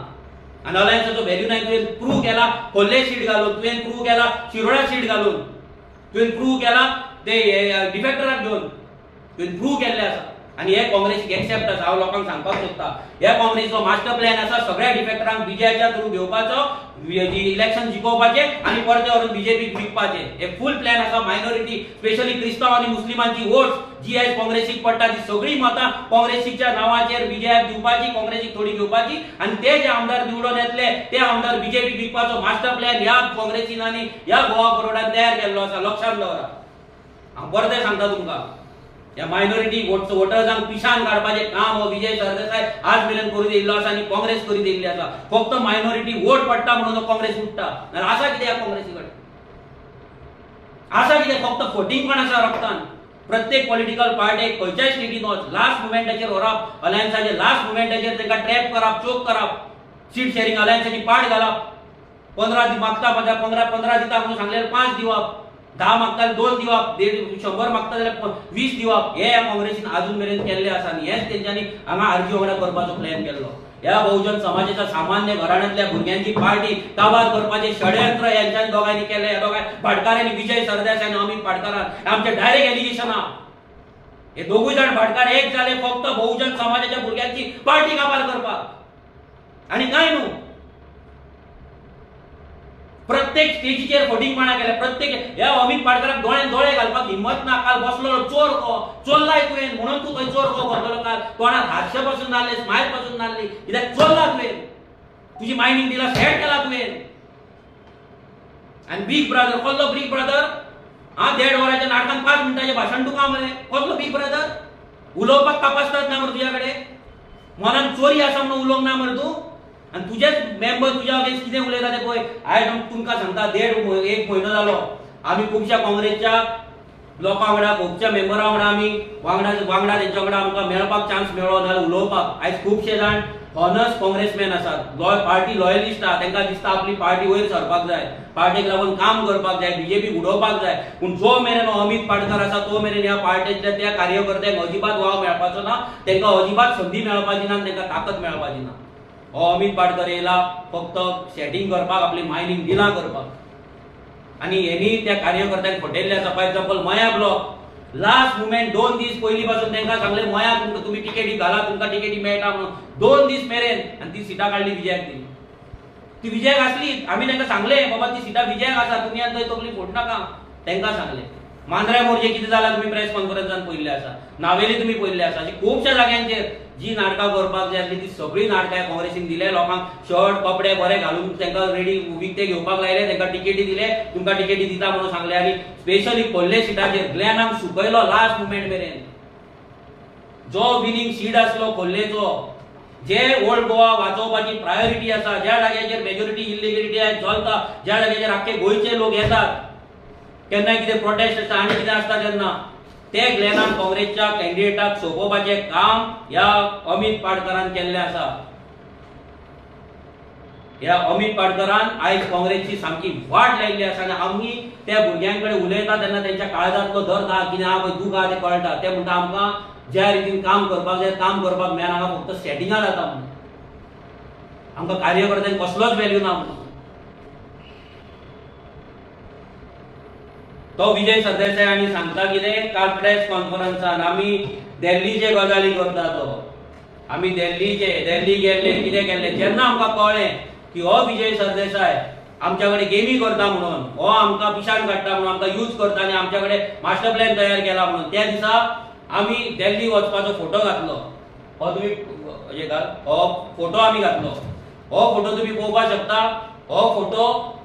आणि अलायन्साचो व्हॅल्यू नाही. तुवें प्रूव्ह केला खोल्ले सीट घालून, तुवें प्रूव्ह केला शिरोडा सीट घालून, तुवें प्रूव्ह केला ते डिफेक्टराक घेवन, तुवें प्रूव्ह केल्ले आसा. आणि हे काँग्रेसीक एक्सेप्ट आसा. हांव लोकांक सांगपाक सोदता ह्या काँग्रेसीचो मास्टर प्लॅन आसा सगळ्या डिफेक्टरांक बीजेपीच्या थ्रू घेवपाचो, इलेक्शन जिखोवपाचे आणि परते व्हरून बीजेपीक विकपाचे. हे फूल प्लॅन आसा. मायनॉरिटी स्पेशली क्रिस्तांव आणि मुस्लिमांची वोट्स जी आज काँग्रेसीक पडटा ती सगळी मतां काँग्रेसीच्या नावाचेर बीजेपीक दिवपाची, काँग्रेसीक थोडी घेवपाची आणि ते जे आमदार निवडून येतले ते आमदार बीजेपीक विकपाचो मास्टर प्लॅन ह्या काँग्रेसीन आणि ह्या गोवा बोर्डान तयार केल्लो आसा. लक्षात दवरा. हांव परते सांगता तुमकां या मायनॉरिटी वोटर्सांक पिशान काडपाचे काम हो विजय सरदेसाय आज मेरेन करून दिल्लो आसा आणि काँग्रेस करून दिल्ली आसा. फक्त मायनॉरिटी वोट पडटा म्हणून काँग्रेस उठटा. आसा कितें ह्या काँग्रेसी कडेन? आसा कितें? फक्त फोटिंग पण आसा रक्तान. प्रत्येक पॉलिटिकल पार्टीक खंयच्याय स्टेटीन वच लास्ट मुमेंटाचेर व्हरप, अलायन्साचे लास्ट मुमेंटाचेर तांकां ट्रॅप करप, चोक करप, सीट शेअरिंग अलायन्साची पाड घालप. 15 मागता 15 दिता म्हणून सांगल्यार 5 दिवप, 10 मागताले 2 दिवप, 100 मागता जाल्यार 20 दिवप. हे काँग्रेसीन अजून मेरेन केल्ले आसा आणि हेच तेंच्यांनी हांगा आरजी वांगडा करपाचो प्लॅन केल्लो. ह्या बहुजन समाजाच्या सामान्य घराण्यांतल्या भुरग्यांची पार्टी काबार करपाचे षडयंत्र यांच्यानी दोघांनी केले. ह्या दोघां भाटकारांनी, विजय सरदेसाय आणि अमित भाटकारान आमचे डायरेक्ट एलिगेशन आहा. हे दोघूय जाण भाटकार एक झाले फक्त बहुजन समाजाच्या भुरग्यांची पार्टी काबार करपाक आणि काय न्हू. प्रत्येक स्टेजीचेर फोटिंगपणा केल्या. प्रत्येक ह्या अमित पाटकराक दोळ्यान दोळे घालपाक हिम्मत ना. काल बसलो चोर को चोरलाय तुवें म्हणून तू खंय चोर को भरतलो. काल तोंडार हास्य पासून नासले, स्मायल पासून नासली. कित्याक चोरला तुवें, तुजी मायनींग दिला सेट केला तुवें. आणि बिग ब्रदर कसलो बिग ब्रदर? 1.5 वराच्या नाटकान 5 मिनिटांचे भाशण तुका मरे. कसलो बिग ब्रदर? उलोवपाक तपासतात ना मरे तुझ्या कडेन? मनान चोरी आसा म्हणून उलोवंक ना मरे तूं? आणि तुझेच मेंबर तुझ्या अगेन्स्ट कितें उलयता ते पळय. आयज तुमकां सांगता 1.5 म्हयनो जालो आमी खुबशा काँग्रेसच्या लोकां वांगडा, खुबशा मेंबरां वांगडा आमी वांगडा तेंच्या वांगडा आमकां मेळपाक चान्स मेळ्ळो नाल्यार उलोवपाक. आयज खुबशे जाण हॉनस्ट काँग्रेसमॅन आसात, पार्टी लॉयलिस्ट आहा. तांकां दिसता आपली पार्टी वयर सरपाक जाय, पार्टीक लागून काम करपाक जाय, बीजेपी उडोवपाक जाय. पूण जो मेरेन अमित पाटकर आसा तो मेरेन ह्या पार्टीच्या त्या कार्यकर्त्यांक अजिबात वाव मेळपाचो ना, तांकां अजिबात संदी मेळपाची ना, तांकां ताकद मेळपाची ना. हो अमित पाटकर येयला फक्त सेटिंग करपाक, आपली मायनिंग डिलां करपाक आणि हेनी त्या कार्यकर्त्यांक फटयल्ले आसा. फॉर एक्झाम्पल मया ब्लॉक लास्ट मुमेंट 2 दीस पयलीं पासून तांकां सांगले मया तुमी टिकेटी घाला, तुमकां टिकेटी मेळटा म्हणून. 2 दीस मेरेन आणि ती सिटां काडली विजयाक दिली. ती विजयाक आसली. आमी तांकां सांगले बाबा ती सिटां विजयाक आसा, तुमी आनी थंय तकली फोड नाका. तांकां सांगले. मांद्रे मोर्चे कितें जालां तुमी प्रेस कॉन्फरन्सान पळयल्ले आसा, नावेली तुमी पळयल्ले आसा. अशी खुबशा जाग्यांचेर जी नाटकां करपाक जाय आसली ती सगळी नाटकां काँग्रेसीन दिले. लोकांक शर्ट कपडे बरे घालून तांकां रेडी विकते घेवपाक लायले, तांकां टिकेटी दिले, तुमकां टिकेटी दिता म्हणून सांगले. आनी स्पेशली खोल्ले सिटाचेर ग्लॅनाक सुकयलो लास्ट मुमेंट मेरेन. जो विनिंग सीट आसलो खोल्लेचो, जे ओल्ड गोवा वाचोवपाची प्रायोरिटी आसा, ज्या जाग्याचेर मेजॉरिटी इलिगेलिटी चलता, ज्या जाग्याचेर आख्खे गोंयचे लोक येतात, केन्नाय कितें प्रोटेस्ट आसता आनी कितें आसता तेन्ना ते ग्लॅनान काँग्रेसच्या कॅन्डिडेटाक सोंपोवपाचें काम ह्या अमित पाटकरान केल्लें आसा. ह्या अमित पाटकरान आयज काँग्रेसची सामकी वाट लायिल्ली आसा. आनी आमी त्या भुरग्यांकडे उलयता तेन्ना तेंच्या काळजांतलो दर्द आहा, कितें आहा पळय दूख आहा तें कळटा. ते म्हणटा आमकां ज्या रितीन काम करपाक जाय काम करपाक मेळना, हांगा फक्त सेटिंगां जाता म्हणून. आमकां कार्यकर्त्यांक कसलोच व्हॅल्यू ना म्हणून. तो विजय सरदेसाय आनी सांगता कितें काल प्रेस कॉन्फरन्सान आमी दिल्लीचे गजाली करता. तो आमी दिल्ली गेल्ले कितें केल्लें जेन्ना आमकां कळ्ळें की हो विजय सरदेसाय आमच्या कडेन गेमी करता म्हणून, हो आमकां पिशान काडटा म्हणून, आमकां यूज करता आनी आमच्या कडेन मास्टर प्लॅन तयार केला म्हणून, त्या दिसा आमी दिल्ली वचपाचो फोटो घातलो. हो तुमी हेजे घाल, हो फोटो आमी घातलो. हो फोटो तुमी पळोवपाक शकता. हो फोटो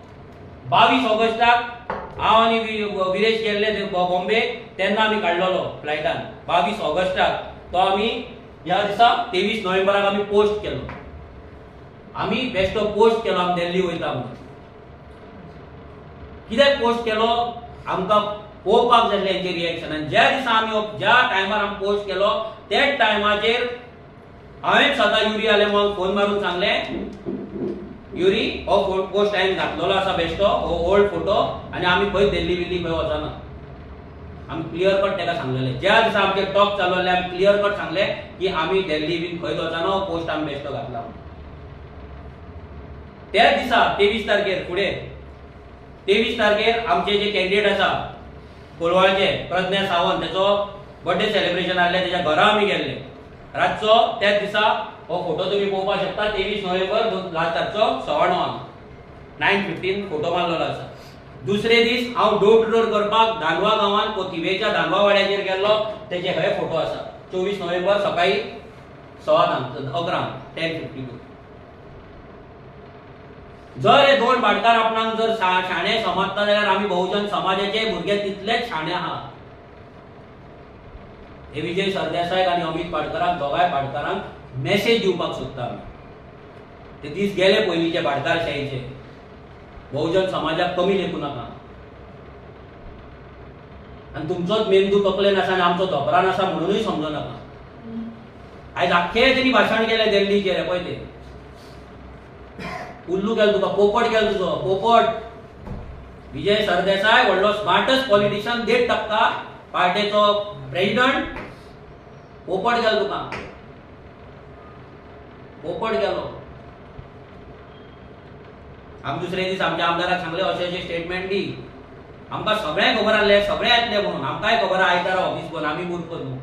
22 ऑगस्टाक हांव आनी विरेश गेल्ले बॉम्बे तेन्ना आमी काडलेलो फ्लायटान. 22 ऑगस्टाक तो आमी ह्या दिसा 23 नोव्हेंबराक आमी पोस्ट केलो. आमी बेश्टो पोस्ट केलो आमी दिल्ली वयता म्हणून. कित्याक पोस्ट केलो आमकां पळोवपाक जाय हेंचे रिएक्शन. आनी ज्या दिसा आमी ज्या टायमार आमी पोस्ट केलो त्याच टायमाचेर हांवें स्वता युरी आलेमांक फोन मारून सांगलें, युरी हो पोस्ट हांवें घातलेलो आसा बेश्टो, हो ओल्ड फोटो, आनी आमी खंय दिल्ली बिल्ली खंय वचना. आमी क्लियर कट ताका सांगलेले. ज्या दिसा आमचे टॉक चालू जाले आमी क्लियर कट सांगले की आमी दिल्ली बीन खंय वचना, हो पोस्ट आमी बेश्टो घातला. त्याच दिसा 23 तारखेर फुडें 23 तारखेर आमचे जे कॅन्डिडेट आसा कोलवाळचे प्रज्ञा सावंत, त्याचो बर्थडे सेलिब्रेशन आसलें, त्याच्या घरा आमी गेल्ले रातचो. त्याच दिसा हो फोटो तुम्ही पळोवपाक शकता. 23 नोव्हेंबर रातचो 9:15 9:15 फोटो मारलेलो आसा. दुसरे दीस हांव डोर टू डोर करपाक धानवा गांवांत कोथिवेच्या धानवा वाड्याचेर गेल्लो, तेचे हे फोटो आसा. 24 नोव्हेंबर सकाळी 11:15 10:52. जर हे दोन भाटकार आपणाक जर शाणे समजता जाल्यार आमी बहुजन समाजाचे भुरगे तितलेच शाणे आहात. हे विजय सरदेसाय आणि अमित भाटकारांक दोगांय भाटकारांक मेसेज दिवपाक सोदता. ते दीस गेले पयलींचे भाटकारशाहीचे. बहुजन समाजाक कमी लेखू नाका. आणि तुमचोच मेंदू तकलेन आसा आनी आमचो धोपरान आसा म्हणूनय समजू नाका. आयज आख्खे त्यांनी भाशण केले दिल्लीचेर. पळय ते उल्लू केलो तुका, पोपट केलो तुजो पोपट. विजय सरदेसाय व्हडलो स्मार्टस्ट पॉलिटिशियन, 1.5% पार्टीचो प्रेसिडेंट. पोपट केलो तुका, पोपट केलो. आमी दुसरे दीस आमच्या आमदाराक सांगले अशें अशें स्टेटमेंट दी. आमकां सगळें खबर आसलें, सगळें येतलें म्हणून. आमकांय खबर आयतारा ऑफिस बंद, आमी मूर्ख न्हू.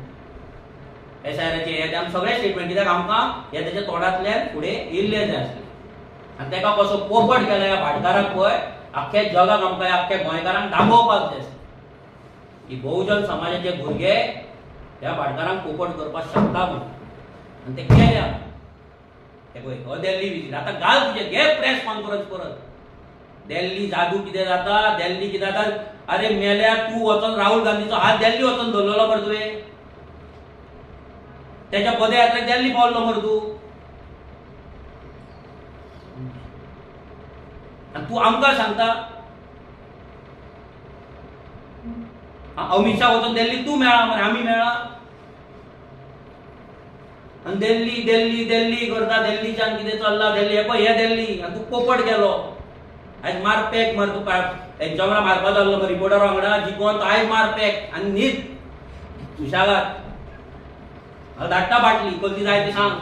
SIRचे हे आमी सगळे स्टेटमेंट, कित्याक आमकां हे तेच्या तोंडांतल्यान फुडें येयल्ले जाय आसले. आनी तेका कसो पोपट केला ह्या भाटकाराक पळय, आख्ख्या जगाक आमकां आख्ख्या गोंयकारांक दाखोवपाक जाय की बहुजन समाजाचे भुरगे ह्या भाटकारांक पोपट करपाक शकता म्हणून. आनी ते केले. हे पळय हो दिल्ली विजीट. आतां घाल तुजे, घे प्रेस कॉन्फरन्स परत. दिल्ली जादू कितें जाता, दिल्ली कितें जाता. अरे मेल्या तू वचून राहुल गांधीचो हात दिल्ली वचून धरलेलो मरे तुवें. त्याच्या पदयात्रेक दिल्ली पावलो मरे तू. आणि तू आमकां सांगता अमित शाह वचून दिल्ली तू मेळा मरे, आमी मेळा. आणि दिल्ली दिल्ली दिल्ली करता. दिल्लीच्यान कितें चल्ला दिल्ली. हे पळय हे दिल्ली. आनी तू पोपट गेलो. आयज मार पॅक मरे तुका एक्झामला मारपाक जाल्लो मरे रिपोर्टर वांगडा जिखोन तो आयज मार पॅक. आनी न्हीद सुशागाद. धाडटा बाटली, कसली जाय ती सांग.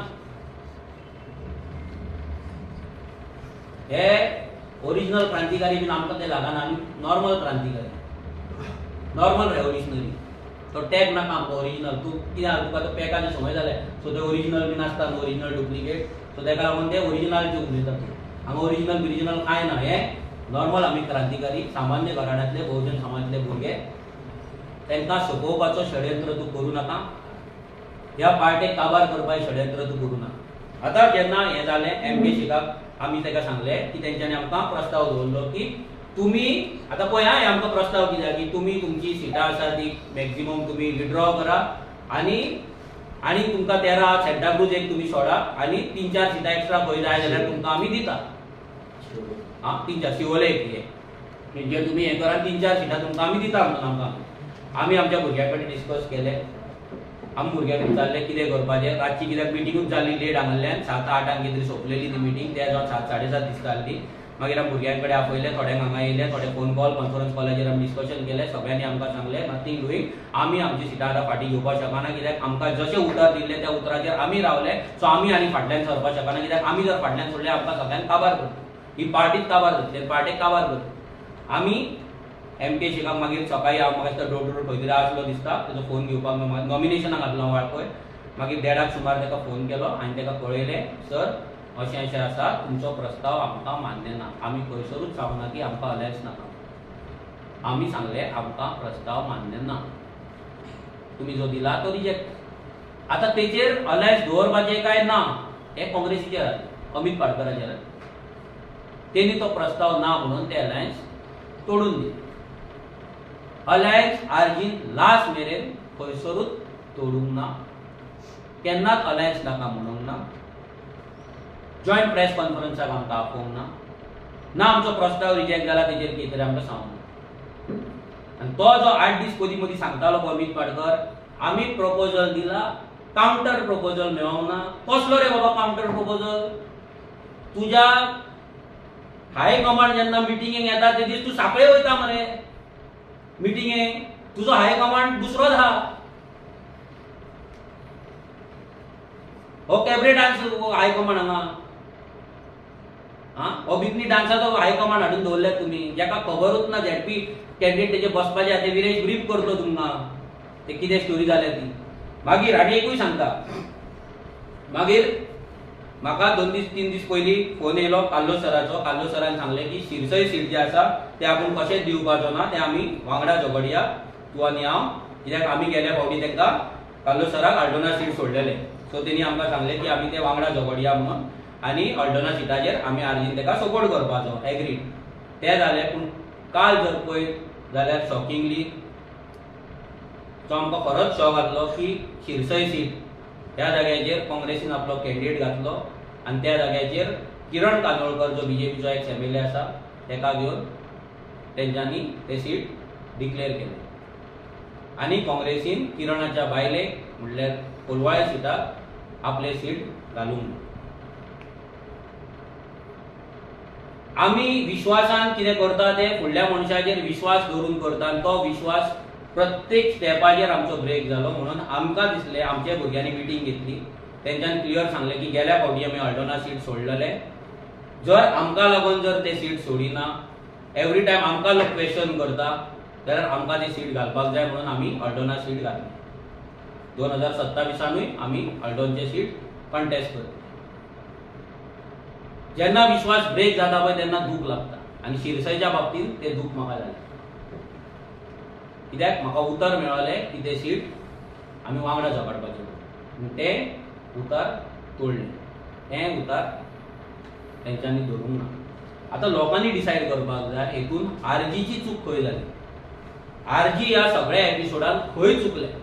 हे ओरिजिनल क्रांतिकारी बीन आमकां ते लागना. आमी नॉर्मल क्रांतिकारी, नॉर्मल रेव्होल्युशनरी. तो टॅग नाका आमकां ओरिजिनल. तू कित्याक तुका तो पॅकाचे संवय जाले. सो ते ओरिजिनल बीन आसता, ओरिजिनल डुप्लिकेट. सो तेका लागून ते ओरिजिनलचे उलयता. हांगा ओरिजिनल बिरिजिनल कांय ना. हे नॉर्मल आमी क्रांतिकारी सामान्य घराण्यांतले बहुजन समाजातले भुरगे. तांकां सोपोवपाचो षडयंत्र तूं करूं नाका. ह्या पार्टेक काबार करपाचें षडयंत्र तूं करूं नाका. आतां जेन्ना हें जालें MK शेखाक आमी ताका सांगलें की तेंच्यांनी आमकां प्रस्ताव दवरलो की तुमी आतां पळय हे आमकां प्रस्ताव कितें की तुमी तुमची सिटां आसा ती मॅक्झिमम तुमी विड्रॉ करा आनी तुमकां 13 सेंटा क्रूज एक तुमी सोडा आनी 3-4 सिटां एक्स्ट्रा खंय जाय जाल्यार तुमकां आमी दिता. 3-4 शिवोले हे जे तुमी हें करा 3-4 सिटां तुमकां आमी दिता म्हणून आमकां. आमी आमच्या भुरग्यां कडेन डिस्कस केलें. आमी भुरग्यांक विचारलें कितें करपाचें. रातची कित्याक मिटिंगूच जाली लेट हांगाल्यान 7-8 कितें तरी सोंपलेली ती मिटींग. ते जावन 7-7:30 दिसता आसली. मागीर आमी भुरग्यां कडेन आपयलें, थोड्यांक हांगा येयले, थोडे फोन कॉल कॉन्फरन्स कॉलाचेर आमी डिस्कशन केलें. सगळ्यांनी आमकां सांगलें नथींग डुईंग. आमी आमची सिटां आतां फाटीं घेवपाक शकना. कित्याक आमकां जशें उतर दिल्लें त्या उतराचेर आमी रावले. सो आमी आनी फाटल्यान सरपाक शकना. कित्याक आमी जर फाटल्यान सोडलें आमकां सगळ्यांक काबार करता. ही पार्टीच काबार करतली, पार्टेक काबार करता. आमी MK शेखाक मागीर सकाळी हांव म्हाका दिसता डोर टू डोर खंय तरी आसलो दिसता. तेजो फोन घेवपाक नॉमिनेशनाक घातलो वळखय. मागीर 1:30 सुमार ताका फोन केलो आनी ताका कळयलें सर अशें अशें आसा, तुमचो प्रस्ताव आमकां मान्य ना. आमी खंयसरूच सांगना की आमकां अलायन्स नाका. आमी सांगलें आमकां प्रस्ताव मान्य ना. तुमी जो दिला तो रिजेक्ट. आतां तेजेर अलायन्स दवरपाचें काय ना हें काँग्रेसीचेर अमित भाटकाराचेर. तेणी तो प्रस्ताव ना म्हणून ते अलायन्स तोडून दिले. अलायन्स आर्जीन लास्ट मेरेन खंयसरूच तोडूंक ना. केन्नाच अलायन्स नाका म्हणूंक ना. जॉयंट प्रेस कॉन्फरन्साक आमकां आपोवंक ना आमचो प्रस्ताव रिजेक्ट जाला तेजेर कितें तरी आमकां सांगूंक ना। आनी तो जो 8 दीस मदीं सांगतालो अमित पाडकर आमी प्रपोजल दिला काउंटर प्रपोजल मेळोंक ना। कसलो रे बाबा काउंटर प्रपोजल? तुज्या हाय कमांड जेन्ना मिटिंगेक येता ते दीस तूं सापळे वयता मरे मिटिंगेक, तुजो हाय कमांड दुसरोच आहा। हो कॅबरे डान्स हाय कमांड हांगा हो बिकनी डान्साचो हाय कमांड हाडून दवरल्यात तुमी, जेका खबरूच ना झेडपी कॅन्डिडेट तेजे बसपाचे आहा ते विरेश ब्रीफ करतो तुमकां ते कितें स्टोरी जाल्या ती। मागीर आनी एकूय सांगता, मागीर म्हाका 2 दीस 3 दीस पयलीं फोन येयलो काल्लो सराचो। काल्लो सरान सांगलें की शिरसय सीट जे आसा ते आपूण कशेंच दिवपाचो ना, ते आमी वांगडा झगडया तूं आनी हांव, कित्याक आमी गेल्या फावटी तांकां काल्लो सराक आल्डोना सीट सोडलेले। सो तेणी आमकां सांगलें की आमी ते वांगडा झगडया म्हणून आनी आल्डोना सिटाचेर आमी आर्जीन ताका सपोर्ट करपाचो। एग्रीड ते जालें, पूण काल जर पळयत जाल्यार शॉकिंगली तो आमकां खरोच शॉक जातलो की शिरसय सीट ह्या जाग्याचेर काँग्रेसीन आपलो कॅन्डिडेट घातलो आनी त्या जाग्याचेर किरण कांदोळकर जो बीजेपीचो एक्स एम.एल.ए. आसा ताका घेवन तेंच्यांनी ते सीट डिक्लेअर केलें आनी काँग्रेसीन किरणाच्या बायलेक म्हणल्यार कोलवाळे सीटाक आपले सीट घालूंक ना। आमी विश्वासान कितें करता ते फुडल्या मनशाचेर विश्वास दवरून करता आनी तो विश्वास प्रत्येक स्टेपाचेर आमचो ब्रेक जालो। म्हणून आमकां दिसलें, आमच्या भुरग्यांनी मिटींग घेतली, तेंच्यांनी क्लियर सांगलें की गेल्या फावटी आमी आल्डोना सीट सोडलेले, जर आमकां लागून जर ते सीट सोडिना, एवरी टायम आमकां लोक क्वेश्चन करता जाल्यार आमकां ती सीट घालपाक जाय म्हणून आमी आल्डोना सीट घातली। 2027 आमी आल्डोनचे सीट कंटेस्ट करता। जेन्ना विश्वास ब्रेक जाता पळय तेन्ना दूख लागता आनी शिरसयच्या बाबतींत ते दूख म्हाका जालें, कित्याक म्हाका उतर मेळ्ळें की ते सीट आमी वांगडा झगडपाचें म्हणून तें उतर तोडलें, तें उतर तेंच्यांनी धरूंक ना। आतां लोकांनी डिसायड करपाक जाय हेतून आरजीची चूक खंय जाली, आरजी ह्या सगळ्या एपिसोडान खंय चुकलें,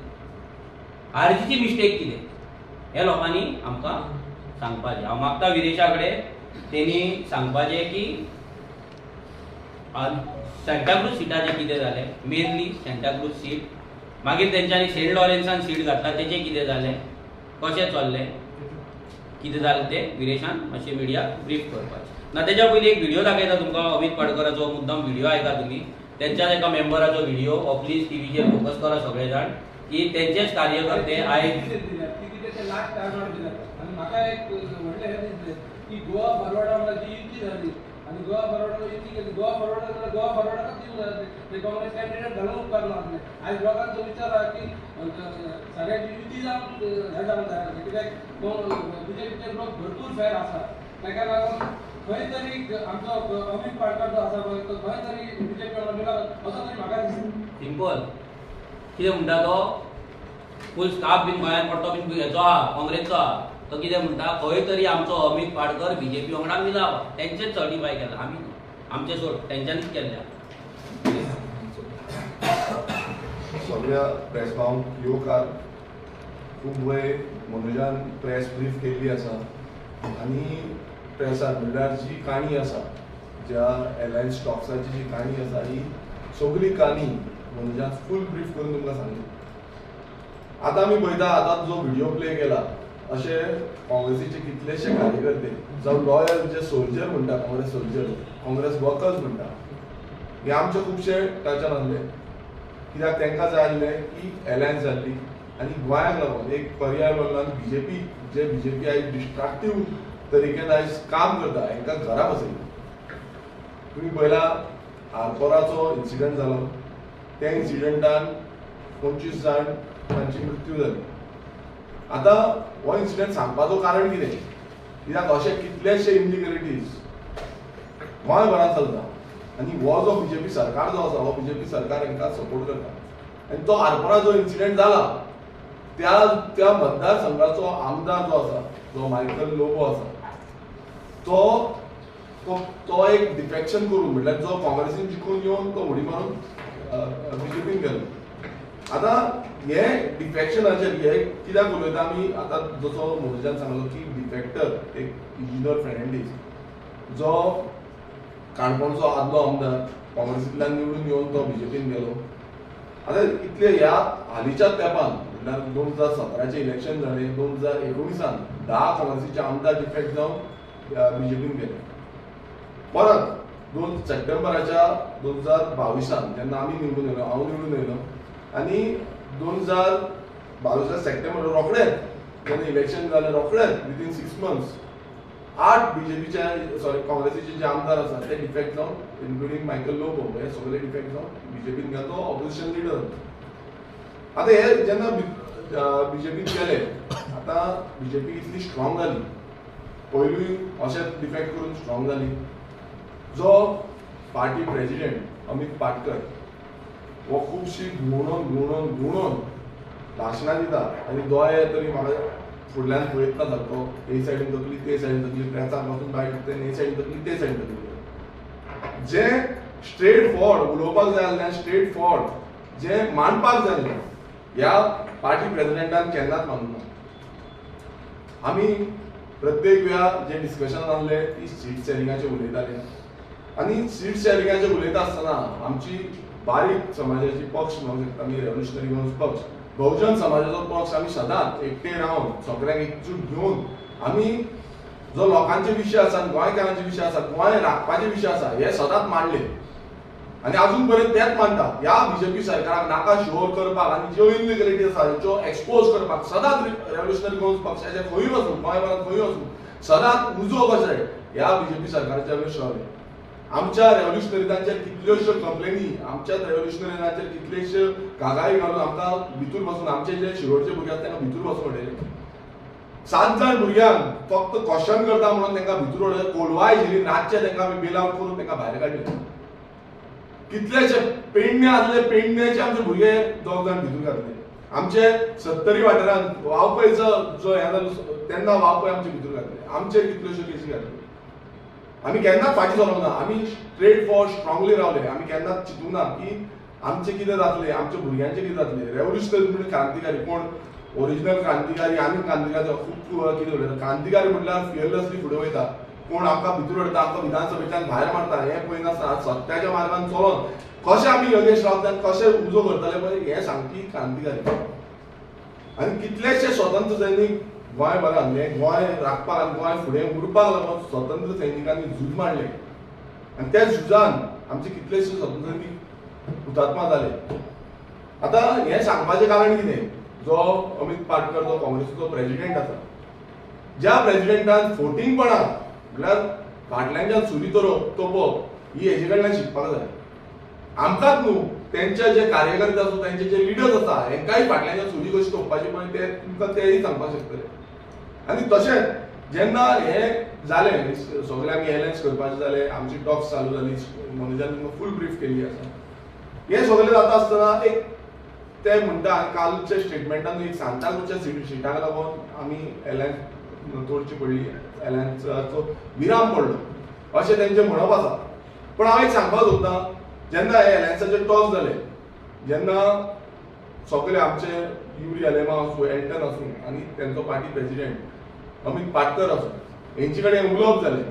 आरजीची मिस्टेक कितें हें लोकांनी आमकां सांगपाचें। हांव मागता विरेशा कडेन तेणी सांगपाचें की सेंटाक्रूज सीटाचें कितें जालें, मेनली सेंटाक्रूज सीट, मागीर तेंच्यांनी सेंट लॉरेन्सान सीट घातला तेचें कितें जालें, कशें चल्लें, कितें जालें तें विरेशान मातशें मिडियाक ब्रीफ करपाचें। ना तेच्या पयलीं एक व्हिडिओ दाखयता तुमकां अमित पाडकराचो, मुद्दाम व्हिडिओ आयका तुमी, तेंच्याच एका मेंबराचो व्हिडिओ हो प्लीज टीव्हीचेर फोकस करा सगळे जाण की तेंचेच कार्यकर्ते आयज म्हाका एक व्हडलें की गोवा फॉरवर्डा जी युती जाली आनी गोवा फॉरवर्डा युती केली, गोवा फॉरवर्डा जाल्यार गोवा फॉरवर्डाक दिवंक जाय ते काँग्रेस कॅन्डिडेट घालूंक उपकारना आसलें। आयज लोकांचो विचार आहा की सगळ्यांची युती जावंक हें जावंक जाय, कित्याक बीजेपीचे लोक भरपूर फेर आसा, ताका लागून खंय तरी आमचो अमित पाडकर जो आसा पळय तो खंय तरी बीजेपी वांगडा मिलात असो तरी म्हाका दिसता। सिंपल कितें म्हणटा तो फूल स्टाफ बीन गोंयांत पडटो बीन हेचो आहा काँग्रेसचो आहा, तो कितें म्हणटा खंय तरी आमचो अमित पाडकर बीजेपी वांगडा मिलावा, तेंचेच सर्टिफाय केला, आमी आमचे सोड तेंच्यांनीच केल्ल्या। सगळ्या प्रेस पावंक येवकार खूब वेळ मनोजान प्रेस ब्रीफ केल्ली आसा आनी प्रेसार म्हणल्यार जी काणी आसा, ज्या एलायन्स स्टॉक्साची जी काणी आसा ही सगळी काणी मनोजान फूल ब्रीफ करून तुमकां सांगली। आतां आमी पळयता आतां जो व्हिडिओ प्ले केला अशे काँग्रेसीचे कितलेशे कार्यकर्ते जावं लॉयल जे सोल्जर म्हणटा, काँग्रेस सोल्जर, काँग्रेस वर्कर्स म्हणटा, हे आमचे खुबशे टचान आसले, कित्याक तांकां जाय आसलें की एलायन्स जाल्ली आनी गोंयाक लागून एक पर्याय बदलान बीजेपी आयज डिस्ट्रक्टीव तरिकेन आयज काम करता, हांकां घरा बसयली। तुमी पळयला आरपोराचो इन्सिडंट जालो, त्या इन्सिडंटान 25 जाण तांची मृत्यू जाली। आतां हो इन्सिडंट सांगपाचो कारण कितें, कित्याक अशे कितलेशे इनलिगलिटीज गोंयभरांत चलता आनी हो जो बीजेपी सरकार जो आसा हो बीजेपी सरकार हांकां सपोर्ट करता आनी तो आरपोरा जो इन्सिडंट जाला त्या मतदारसंघाचो आमदार जो आसा, जो मायकल लोबो आसा, तो एक डिफेक्शन करून, म्हटल्यार जो काँग्रेसीन जिखून येवन तो उडी मारून बीजेपीन गेलो आता हे डिफेक्शनाचेर हे कित्याक उलयता आमी आतां जसो मोदीजान सांगलो की डिफेक्टर एक इजिनोर फेर्नांडीस जो काणकोणचो आदलो आमदार काँग्रेसींतल्यान निवडून येवन तो बीजेपीन गेलो. आतां इतले ह्या हालींच्या तेंपान म्हणल्यार 2017चें इलेक्शन जालें, 2019 10 काँग्रेसीचे आमदार डिफेक्ट जावन बीजेपीन गेले. परत 2 सप्टेंबराच्या 2022 जेन्ना आमी निवडून येयलो, हांव निवडून येयलो आनी 2022 सप्टेंबर रोखडेंच जेन्ना इलेक्शन जालें रोखडेंच विथीन 6 months 8 बीजेपीचे काँग्रेसीचे जे आमदार आसा ते डिफेक्ट जावन इन्क्लुडींग मायकल लोबो हे सगळे डिफेक्ट जावन बीजेपीन गेलो. तो ऑपोजिशन लिडर. आतां हे जेन्ना बीजेपीन गेले, आतां बीजेपी इतली स्ट्रॉंग जाली, पयलूय अशेंच डिफेक्ट करून स्ट्रॉंग जाली. जो पार्टी प्रेसिडेंट अमित पाटकर वो खुबशी घुंवडोन भाशणां दिता आनी दोळे तरी म्हाका फुडल्यान पळयतना सारको हे सायडीन तकली ते सायडीन तकली प्रेसाक वचून भायर तकली हे सायडीन तकली ते सायडीन तकली. जे स्ट्रेट फॉर्ड उलोवपाक जाय आसलें, स्ट्रेट फॉर्ड जे मांडपाक जाय आसलें ह्या पार्टी प्रेसिडेंटान केन्नाच मानूंक ना. आमी प्रत्येक वेळा जे डिस्कशन जाल्ले ती सीट शेरिंगाचेर उलयताले आनी सीट शेरिंगाचेर उलयता आसतना आमची बारीक समाजाची पक्ष म्हणूंक शकता आमी रेव्होल्युशनरी गोंयस पक्ष, बहुजन समाजाचो पक्ष आमी सदांच एकटे रावन सगळ्यांक एकजूट घेवन आमी जो लोकांचे विशय आसा, गोंयकारांचे विशय आसा, गोंय राखपाचे विशय आसा हे सदांच मांडले आनी अजून पर्यंत तेच मांडटा. ह्या बीजेपी सरकाराक नाका शोर करपाक आनी ज्यो इलिगलिटी आसा ह्यो एक्सपोज करपाक सदांच रेव्होल्युशनरी गोंयस पक्षाचे खंयूय वचून गोंयभरांत खंयूय वचून सदांच उजो कशे ह्या बीजेपी सरकाराच्या वयर रावले. आमच्या रेव्होल्युशनरीजांचेर कितल्योश्यो कंप्लेनी, आमच्या रेव्होल्युशनरीजांचेर कितलेशे कागाळी घालून आमकां भितूर बसून आमचे जे शिरोडचे भुरगे आसा तांकां भितूर बसून उडयले. 7 जाण भुरग्यांक फक्त क्वेश्चन करता म्हणून तांकां भितूर उडयले. कोलवाय झेलीन रातचे तांकां आमी बेल आउट करून तांकां भायर काडले. कितलेशे पेडणे आसले, पेडण्याचे आमचे भुरगे 2 जाण भितूर घातले. आमचे 70 वाठारांत वावपयचो जो हे जालो तेन्ना वावपय आमचे भितूर घातले. आमचेर कितल्योश्यो केसी घातल्यो. आमी केन्नाच फाटी सरलों ना. आमी स्ट्रेट फॉर्ड स्ट्रॉंगली रावले. आमी केन्नाच चिंतूंक ना की आमचे कितें जातलें, आमच्या भुरग्यांचें कितें जातलें. रेव्होल्युशनरी म्हणजे क्रांतिकारी कोण ओरिजिनल क्रांतिकारी आनी क्रांतिकारी खूब कितें उलयता. क्रांतिकारी म्हणल्यार फियरलेसली फुडें वयता. कोण आमकां भितूर उडयता, आमकां विधानसभेच्यान भायर मारता हें पळयनासतना सत्याच्या मार्गान चलोन कशें आमी योगेश रावतले आनी कशें उजो करतले पळय हें सांगपी क्रांतिकारी. आनी कितलेशे स्वतंत्र सैनीक गोंयभरांत हे गोंय राखपाक आनी गोंय फुडें उरपाक लागून स्वतंत्र सैनिकांनी झूज मांडलें आनी त्या झुजान आमचे कितलेशे स्वतंत्र सैनीक हुतात्मा जाले. आतां हें सांगपाचें कारण कितें, जो अमित पाटकर जो काँग्रेसीचो प्रेसिडेंट आसा, ज्या प्रेसिडेंटान फोटींगपणां म्हळ्यार फाटल्यानच्यान सुरी तोपप ही हेजे कडल्यान शिकपाक जाय. आमकांच न्हू, तेंचे जे कार्यकर्ते आसा, तेंचे जे लिडर्स आसा हेंकाय फाटल्यानच्यान सुरी कशी तोपपाची पळय ते तुमकां तेय सांगपाक शकतले. आनी तशेंच जेन्ना हें जालें सगळे आमी एलायन्स करपाचें जालें, आमची टॉक्स चालू जाली, मनोजान तुमकां फूल ब्रीफ केल्ली आसा. हें सगळें जाता आसतना एक ते म्हणटा कालच्या स्टेटमेंटान एक सांताक्रूजच्या सिटाक लागून आमी एलायन्स तोडची पडली, एलायन्साचो विराम पडलो अशें तेंचें म्हणप आसा. पूण हांव एक सांगपाक सोदतां, जेन्ना हे एलायन्साचे टॉक्स जाले, जेन्ना सगळे आमचे युरी अलेमा आसूं, एल्टन आसूं आनी तेंचो पार्टी प्रेसिडेंट अमित पाटकर आसूं हेंचे कडेन उलोवप जालें,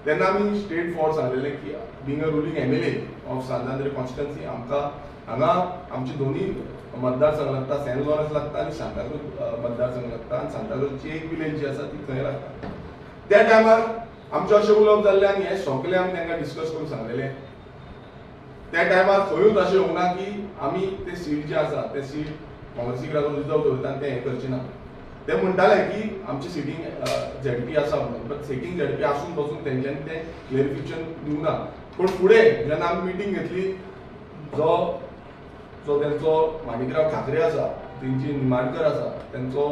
तेन्ना आमी स्ट्रेट फॉर्ड सांगलेलें की being a ruling MLA of Santo Andre constituency आमकां हांगा आमचे दोनूय मतदारसंघ लागता, सेंट लॉरेन्स लागता आनी सांताक्रूज मतदारसंघ लागता आनी सांताक्रूजची एक विलेज जी आसा ती थंय लागता. त्या टायमार आमचें अशें उलोवप जाल्लें आनी हें सगळें आमी तांकां डिस्कस करून सांगलेलें. त्या टायमार खंयूच अशें येवंक ना की आमी तें सीट जें आसा तें सीट काँग्रेसीक लागून रिजर्व दवरता आनी तें हें करचें ना. ते म्हणटाले की आमची सिटींग ZP आसा म्हणून, बट सिटींग ZP आसून पासून तेंच्यांनी तें क्लेरिफिकेशन दिवंक ना. पूण फुडें जेन्ना आमी मिटींग घेतली, जो तेंचो माणिकराव ठाकरे आसा, तेंची निमाणकर आसा, तेंचो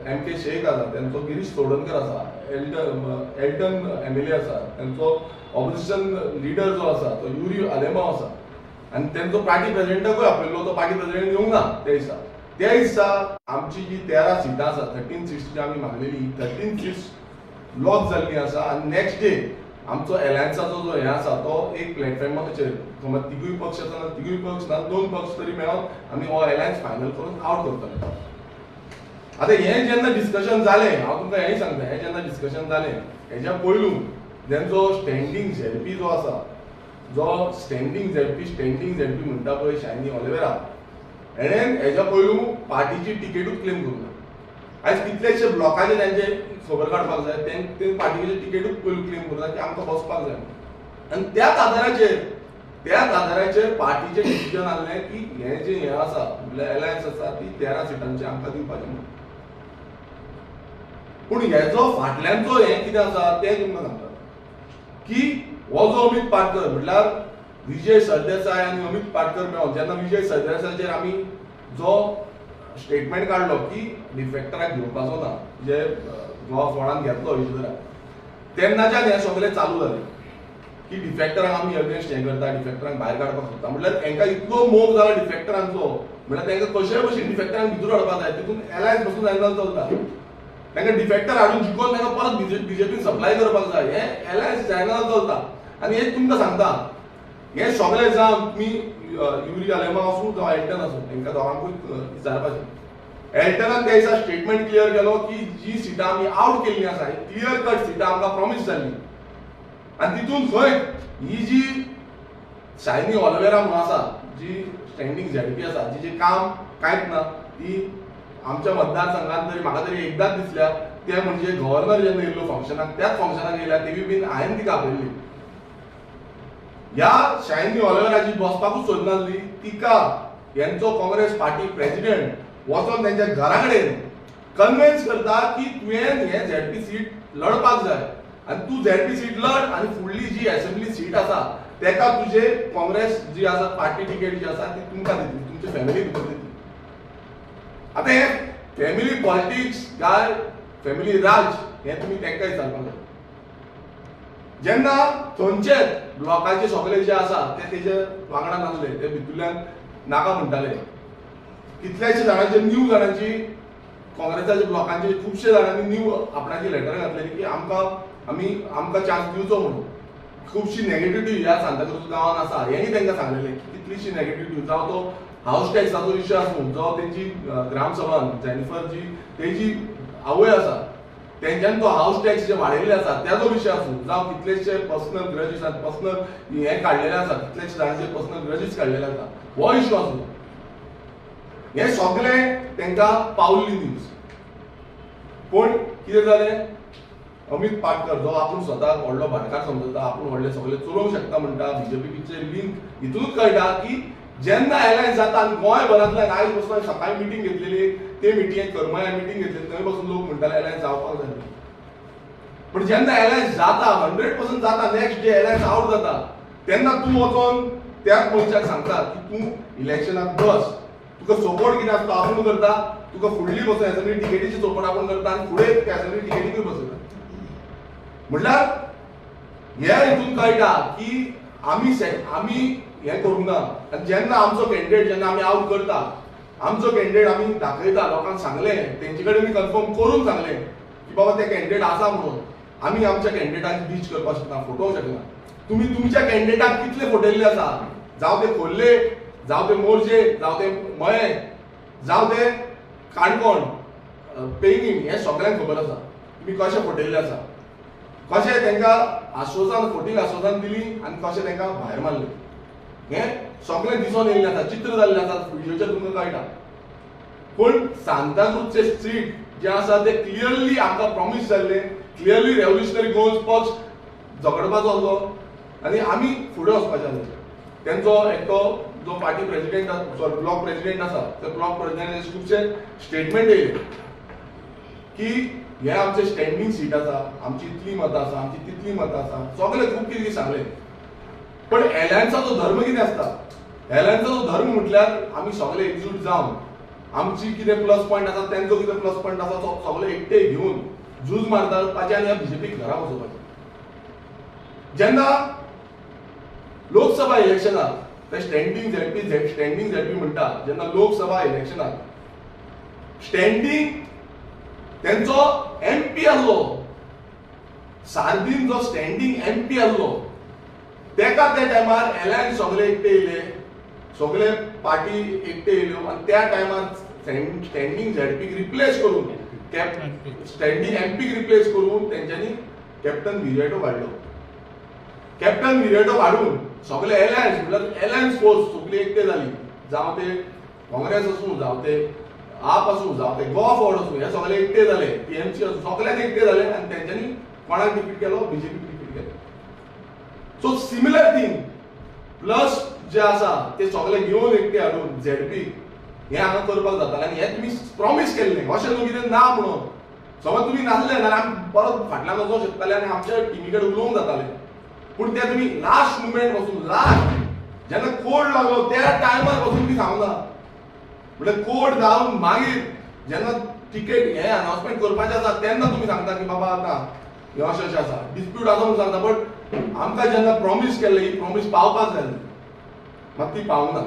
MK शेख आसा, तेंचो गिरीश तोडणकर आसा, एल्टन MLA आसा, तेंचो ऑपोजिशन लिडर जो आसा तो युरी अलेमा आसा आनी तेंचो पार्टी प्रेसिडेंटाकूय आपयल्लो, तो पार्टी प्रेसिडेंट येवंक ना त्या दिसा आमची जी 13 सिटां आसा, 13 सीट्स जी आमी मागलेली 13 सीट्स लॉक जाल्ली आसा. आनी नेक्स्ट डे आमचो एलायन्साचो जो हे आसा तो एक प्लॅटफॉर्माचेर समज तिगूय पक्ष आसा तिगूय पक्ष ना 2 पक्ष तरी मेळोन आमी हो एलायन्स फायनल करून आउट करतले. आतां हें जेन्ना डिस्कशन जालें हांव तुमकां हेंय सांगता, हें जेन्ना डिस्कशन जालें हेज्या पयलू जेंचो स्टँडींग झेडपी जो आसा जो स्टँडींग झेडपी म्हणटा पळय शायनी ऑलिव्हेरा हेणेन हेज्या पयलू पार्टीची टिकेटूच क्लेम करूं ना. आयज कितलेशे ब्लॉकाचे तांचे खबर काडपाक जाय ते पार्टीची टिकेटूच पयलू क्लेम करूं की आमकां बसपाक जाय आनी त्याच आदाराचेर पार्टीचें डिसिजन आसलें की हें जें हें आसा म्हणल्यार एलायन्स आसा ती 13 सिटांची आमकां दिवपाचें म्हणून. पूण हेजो फाटल्यानचो हें कितें आसा तें तुमकां सांगता की हो जो अमित पाटकर म्हणल्यार विजय सरदेसाय आनी अमित पाटकर मेळोन जेन्ना विजय सरदेसायाचेर आमी जो स्टेटमेंट काढलो की डिफेक्टराक घेवपाचो ना जे गोवा फोंडान घेतलो इशुराक तेन्नाच्यान हें सगळें चालू जालें की डिफेक्टरांक आमी अगेन्स्ट हें करता डिफेक्टरांक भायर काडपाक सोदता. म्हटल्यार तांकां इतलो मोग जाला डिफेक्टरांचो म्हळ्यार तांकां कशेय भशेन डिफेक्टरांक भितर हाडपाक जाय तितून एलायन्स बसून जायना चलता. तांकां डिफेक्टर हाडून जिखोवन तांकां परत बीजेपीन सप्लाय करपाक जाय हें एलायन्स जायना चलता. आनी हें तुमकां सांगता हें सगळें जावन तुमी युरी आलेमा आसूं जावं एल्टन आसूं तांकां दोगांकूय विचारपाचें. एल्टनान त्या दिसा स्टेटमेंट क्लियर केलो की जी सिटां आमी आउट केल्लीं आसा ही क्लियर कट सिटां आमकां प्रॉमिस जाल्लीं आनी तितून खंय ही जी शायनी ऑलिव्हेरा म्हणून आसा जी स्टँडींग झेडपी आसा जिचें काम कांयच ना ती आमच्या मतदारसंघात तरी म्हाका तरी एकदांच दिसल्या ते म्हणजे गव्हर्नर जेन्ना येयल्लो फंक्शनाक त्याच फंक्शनाक येयल्या तेवी बीन हांवें तिका आपयल्ली. ह्या शायनी ऑलिव्हेराची बसपाकूच सोदनासली तिका हेंचो काँग्रेस पार्टी प्रेसिडेंट वचोन तेंच्या घरा कडेन कन्विन्स करता की तुवें हें झेडपी सीट लडपाक जाय आनी तूं झेडपी सीट लड आनी फुडली जी असेंब्ली सीट आसा तेका तुजे काँग्रेस जी आसा पार्टी टिकेट जी आसा ती तुमकां दितली तुमच्या फॅमिली भितर दितली. आतां हें फॅमिली पॉलिटिक्स काय फॅमिली राज हें तुमी तांकां विचारपाक जाय. जेन्ना थंयचेच ब्लॉकाचे सगळे जे आसा ते तेजे वांगडा नासले ते भितरल्यान नाका म्हणटाले. कितल्याशे जाणांची न्यू जाणांची काँग्रेसाच्या ब्लॉकांचे खुबशे जाणांनी न्यू आपणाची लेटर घातलेली की आमकां चान्स दिवचो म्हणून. खुबशी नेगेटिव्हिटी ह्या सांताक्रूज गांवांत आसा हेंय तांकां सांगलेलें कितलीशी नेगेटिव्हिटी जावं तो हाऊस टॅक्साचो इश्यू आसूं जावं तेंची ग्रामसभान जेनिफर जी तेजी आवय आसा तेंच्यान तो हाऊस टॅक्स जे वाडयल्ले आसा त्याचो विशय आसूं जावं कितलेशे पर्सनल ग्रजीस पर्सनल हें काडलेलें आसा कितलेशे जाणांचे पर्सनल ग्रजीस काडलेले आसा हो इश्यू आसूं हें सगळें तांकां पावल्ली न्यूज. पूण कितें जालें अमित पाटकर जो आपूण स्वताक व्हडलो भाटकार समजता आपूण व्हडलें सगळें चलोवंक शकता म्हणटा बीजेपीचे लिंक हितूनच कळटा की जेन्ना एलायन्स जाता आनी गोंयभरांतल्यान आयज बसून सकाळी मिटींग घेतलेली ते मिटींगेक करमया मिटींग घेतलेली थंय बसून लोक म्हणटाले एलायन्स जावपाक जाय. पूण जेन्ना एलायन्स जाता 100% जाता नेक्स्ट डे एलायन्स आउट जाता तेन्ना तूं वचोन त्याच मनशाक सांगता की तूं इलेक्शनाक बस तुका सपोर्ट कितें आसा तो आपूण करता तुका फुडली बसून असेंब्ली टिकेटीची सपोर्ट आपूण करता आनी फुडें असेंब्ली टिकेटीकूय बसयता. म्हणल्यार हे हितून कळटा की आमी हें करूंक ना आनी जेन्ना आमचो कॅन्डिडेट जेन्ना आमी आउट करता आमचो कॅन्डिडेट आमी दाखयता लोकांक सांगलें तेंचे कडेन कन्फर्म करून सांगलें की बाबा ते कॅन्डिडेट आसा म्हणून आमी आमच्या कॅन्डिडेटाक बीच करपाक शकना फोटोवंक शकना. तुमी तुमच्या कॅन्डिडेटाक कितले फोटयल्ले आसा जावं ते खोर्ले जावं ते मोर्जे जावं ते मये जावं ते काणकोण पेंगीण हें सगळ्यांक खबर आसा तुमी कशे फोटयल्ले आसा कशें तांकां आश्वासन फोटींग आश्वासन दिली आनी कशें तांकां भायर मारलें हें सगळें दिसून येयल्लें आसा चित्र जाल्लें आसा व्हिडिओचेर तुमकां कळटा. पूण सांताक्रूजचे सीट जे आसा ते क्लियरली आमकां प्रॉमिस जाल्ले क्लियरली रेव्होल्युशनरी गोल्स पक्ष झगडपाचो आसलो आनी आमी फुडें वचपाचे आसले. तेंचो एकटो जो party president sorry block president आसा ते ब्लॉक प्रेसिडेंटाचे खुबशे स्टेटमेंट येयले की हे आमचे स्टँडींग सीट आसा आमची इतली मतां आसा आमची तितली मतां आसा सगळे खूब कितें सांगलें. पण एलायन्साचो धर्म कितें आसता एलायन्साचो धर्म म्हटल्यार आमी सगळे एकजूट जावन आमची कितें प्लस पॉयंट आसा तेंचो कितें प्लस पॉयंट आसा तो सगळे एकटे घेवन झूज मारताचे आनी ह्या बीजेपीक घरा वचोवपाचें. जेन्ना लोकसभा इलेक्शनाक ते स्टँडींग झेडपी म्हणटा जेन्ना लोकसभा इलेक्शनाक स्टँडींग तेंचो MP आसलो सार्दीन जो स्टँडींग MP आसलो तेका त्या टायमार एलायन्स सगळे एकटे येयले, सगळे पार्टी एकटे येयल्यो आनी त्या टायमार स्टँडींग ZPक रिप्लेस करून स्टँडींग MPक रिप्लेस करून तेंच्यांनी कॅप्टन विरेटो काडलो. कॅप्टन विरेटो काडून सगळे एलायन्स म्हणल्यार एलायन्स फोर्स सगळी एकटे जाली. जावं ते काँग्रेस आसूं, जावं ते आप आसूं, जावं ते गोवा फॉर्ड आसूं, हे सगळे एकटे जाले. TMC आसूं, सगळ्यांनी एकटे जाले आनी तेंच्यांनी कोणाक डिफीट केलो? BJP डिफीट केलो. सो सिमिलर थिंग प्लस जे आसा ते सगळे घेवन एकटे हाडून ZP हे हांगा करपाक जातालें आनी हे तुमी प्रॉमिस केल्लें. अशें न्हू कितें ना म्हणून. समज तुमी नासले जाल्यार आमी परत फाटल्यान वचूंक शकताले आनी आमच्या टिमी कडेन उलोवंक जातालें. पूण ते तुमी लास्ट मुमेंट वचून लास्ट जेन्ना कोड लागलो त्या टायमार वचून तुमी सांगूना. म्हणजे कोड जावन मागीर जेन्ना टिकेट हे अनाउन्समेंट करपाचें आसा तेन्ना तुमी सांगता की बाबा आतां हे अशें अशें आसा, डिस्प्यूट आसा म्हणून सांगता. बट आमकां जेन्ना प्रॉमिस केल्ली ही प्रॉमिस पावपाक जाय मात ती पावना.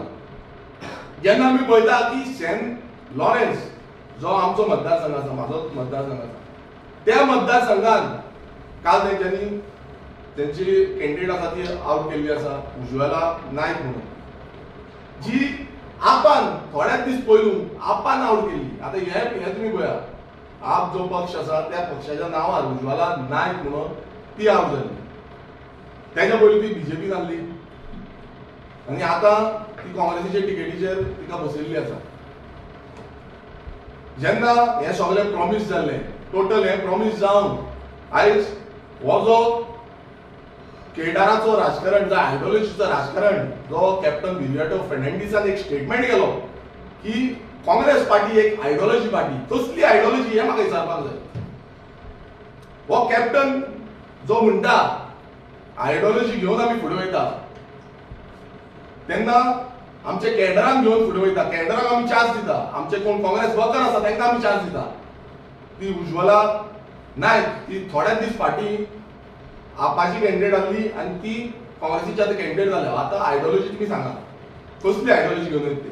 जेन्ना आमी पळयता की सेंट लॉरेन्स जो आमचो मतदारसंघ आसा, म्हाजो मतदारसंघ आसा, त्या मतदारसंघान काल तेंच्यांनी तेंची कॅन्डिडेट आसा ती आउट केल्ली आसा, उज्ज्वला नायक म्हणून, जी आपान थोड्याच दीस पयलू आपान आउट केल्ली. आतां हे तुमी पळया, आप जो पक्ष आसा त्या पक्षाच्या नांवार उज्ज्वला नायक म्हणून ती आउट जाली. तेच्या पयलीं ती BJPन आहली आनी आतां ती काँग्रेसीच्या टिकेटीचेर तिका बसयल्ली आसा. जेन्ना हे सगळें प्रॉमिस जाल्लें, टोटल हे प्रॉमिस जावन आयज हो जो केडाराचो राजकारण, जो आयडियोलॉजीचो राजकारण, जो कॅप्टन विरियाटो फर्नांडीसान एक स्टेटमेंट केलो की काँग्रेस पार्टी एक आयडियोलॉजी पार्टी, कसली आयडियोलॉजी हे म्हाका विचारपाक जाय. हो कॅप्टन जो म्हणटा आयडियोलॉजी घेवन आमी फुडें वयता, तेन्ना आमचे कॅडरांक घेवन फुडें वयता, कॅडरांक आमी चान्स दिता, आमचे कोण काँग्रेस वर्कर आसा तांकां आमी चान्स दिता. ती उज्ज्वला नायक ती थोड्याच दीस फाटीं आपाची कॅन्डिडेट आहली आनी ती काँग्रेसीची आतां कॅन्डिडेट जाल्या. आतां आयडियोलॉजी तुमी सांगा, कसली आयडियोलॉजी घेवन येता ती?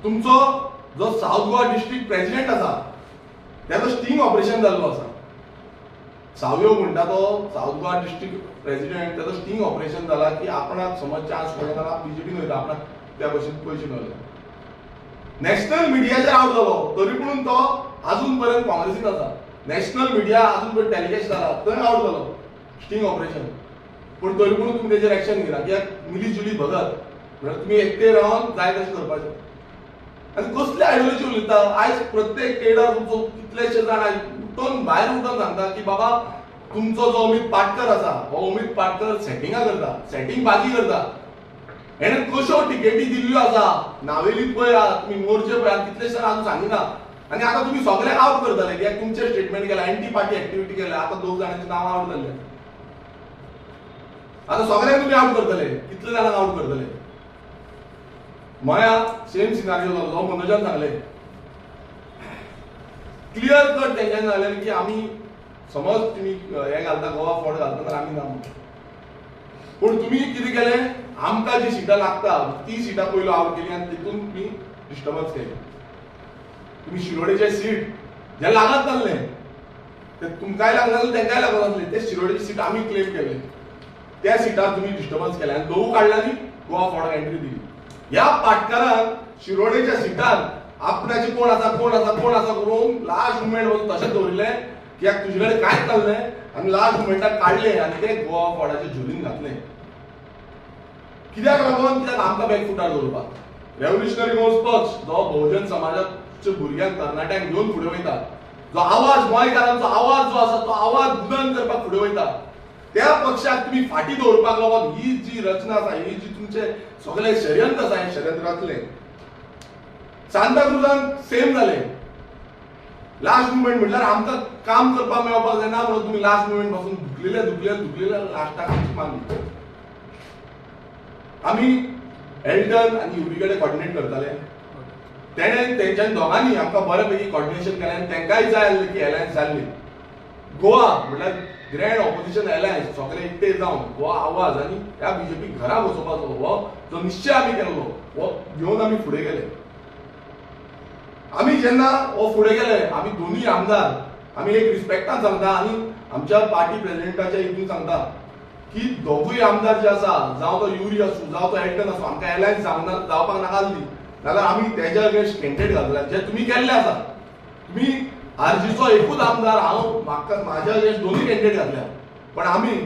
तुमचो जो साऊथ गोवा डिस्ट्रिक्ट प्रेसिडेंट आसा त्याचो स्टिंग ऑपरेशन जाल्लो आसा. सावयो म्हणटा तो साऊथ गोवा डिस्ट्रिक्ट प्रेसिडेंट, त्याचो स्टिंग ऑपरेशन जाला की आपणाक समज चान्स मेळना, BJPन वयता, आपणाक त्या भशेन पयशे मेळले. नॅशनल मिडियाचेर आउट जालो तरी पूण तो अजून पर्यंत काँग्रेसीन आसा. नॅशनल मिडिया अजून पर्यंत टॅलिकास्ट जाला थंय आउट जालो स्टिंग ऑपरेशन. पूण तरी पूण तुमी तेजेर एक्शन घेयना, कित्याक मिली जुली भगत म्हणल्यार तुमी एकटे रावन जाय तशें करपाचें. आनी कसली आयडियोलॉजी उलयता? आयज प्रत्येक केडर तुमचो कितलेशे जाण उठून भायर उठून सांगता की बाबा तुमचो जो अमित पाटकर आसा हो अमित पाटकर सेटिंगां करता, सेटिंग बाजी करता. हेणें कश्यो टिकेटी दिल्ल्यो आसा, नावेलीत पळया तुमी, मोर्चे पळया, कितलेशे जाण अजून सांगिना. आनी आतां तुमी सगळ्यांक आउट करतले कित्याक तुमचे स्टेटमेंट केला, एंटी पार्टी एक्टिविटी केल्या. आतां 2 जाणांची नांवां आउट जाल्ले. आतां सगळ्यांक तुमी आउट करतले, कितले जाणांक आउट करतले? मया सेम सिनारिओ जालो, जो मनोजान सांगले क्लियर कट तेंच्यांनी जालें की आमी समज तुमी हे घालता गोवा फॉर्ड घालता जाल्यार आमी ना म्हणून. पूण तुमी कितें केलें? आमकां जी सिटां लागता ती सिटां पयलो आउट केली आनी तितून तुमी डिस्टर्बन्स केलें. तुमी शिरोडेचें सीट जे लागत नासलें ते तुमकांय लागनासलें तेंकाय लागनासलें, ते शिरोडेची सीट आमी क्लेम केलें. त्या सिटार तुमी डिस्टर्बन्स केलें आनी दोवूय काडल्यानी गोवा फॉर्डाक एंट्री दिली. ह्या पाटकारान शिरोडेच्या सिटार आपणाचे कोण आसा करून लास्ट मुमेंट वचून तशेंच दवरिल्लें कित्याक तुजे कडेन कांयच नासलें आनी लास्ट मुमेंटाक काडलें आनी ते गोवा फॉर्डाचे झुलीन घातलें. कित्याक लागून? कित्याक आमकां बॅकफुटार दवरपाक. रेव्होल्युशनरी गोंयचो पक्ष जो बहुजन समाजाच्या भुरग्यांक तरणाट्यांक घेवन फुडें वयता, जो आवाज गोंयकारांचो आवाज जो आसा तो आवाज बुलंद करपाक फुडें वयता, त्या पक्षाक तुमी फाटीं दवरपाक लागून ही जी रचना आसा, ही जी तुमचे सगळे षडयंत्र आसा हें षडयंत्र रचलें. सांताक्रुजान सेम जालें. लास्ट मुमेंट म्हटल्यार आमकां काम करपाक मेळपाक जायना म्हणून तुमी लास्ट मुमेंट पासून धुकलेले लास्टाक आमची मारली. आमी एल्टन आनी युबी कडेन कॉर्डिनेट करताले. तेणें तेंच्यांनी दोगांनी आमकां बऱ्यापैकी कॉर्डिनेशन केलें आनी तेंकाय जाय आसलें की एलायन्स जाल्ली. गोवा म्हटल्यार ग्रँड ऑपोजिशन एलायन्स सगळे एकटे जावन हो आवाज आनी ह्या BJP घरा बसोवपाचो हो जो निश्चय आमी केल्लो हो घेवन आमी फुडें गेले. आमी जेन्ना हो फुडें गेले, आमी दोनूय आमदार आम्ही एक रिस्पेक्टान सांगता आणि आमच्या पार्टी प्रेसिडेंटाच्या हितून सांगता की दोगूय आमदार जे आसा जावं तो युरी आसूं जावं तो एल्टन आसूं आमकां एलायन्स जावपाक नाका आसली जाल्यार आमी तेज्या अगेन्स्ट कॅन्डिडेट घातला जे तुमी केल्ले आसा. तुमी आरजीचो एकूच आमदार हांव म्हाका म्हाज्या अगेन्स्ट दोनूय कॅन्डिडेट घातल्या पण आमी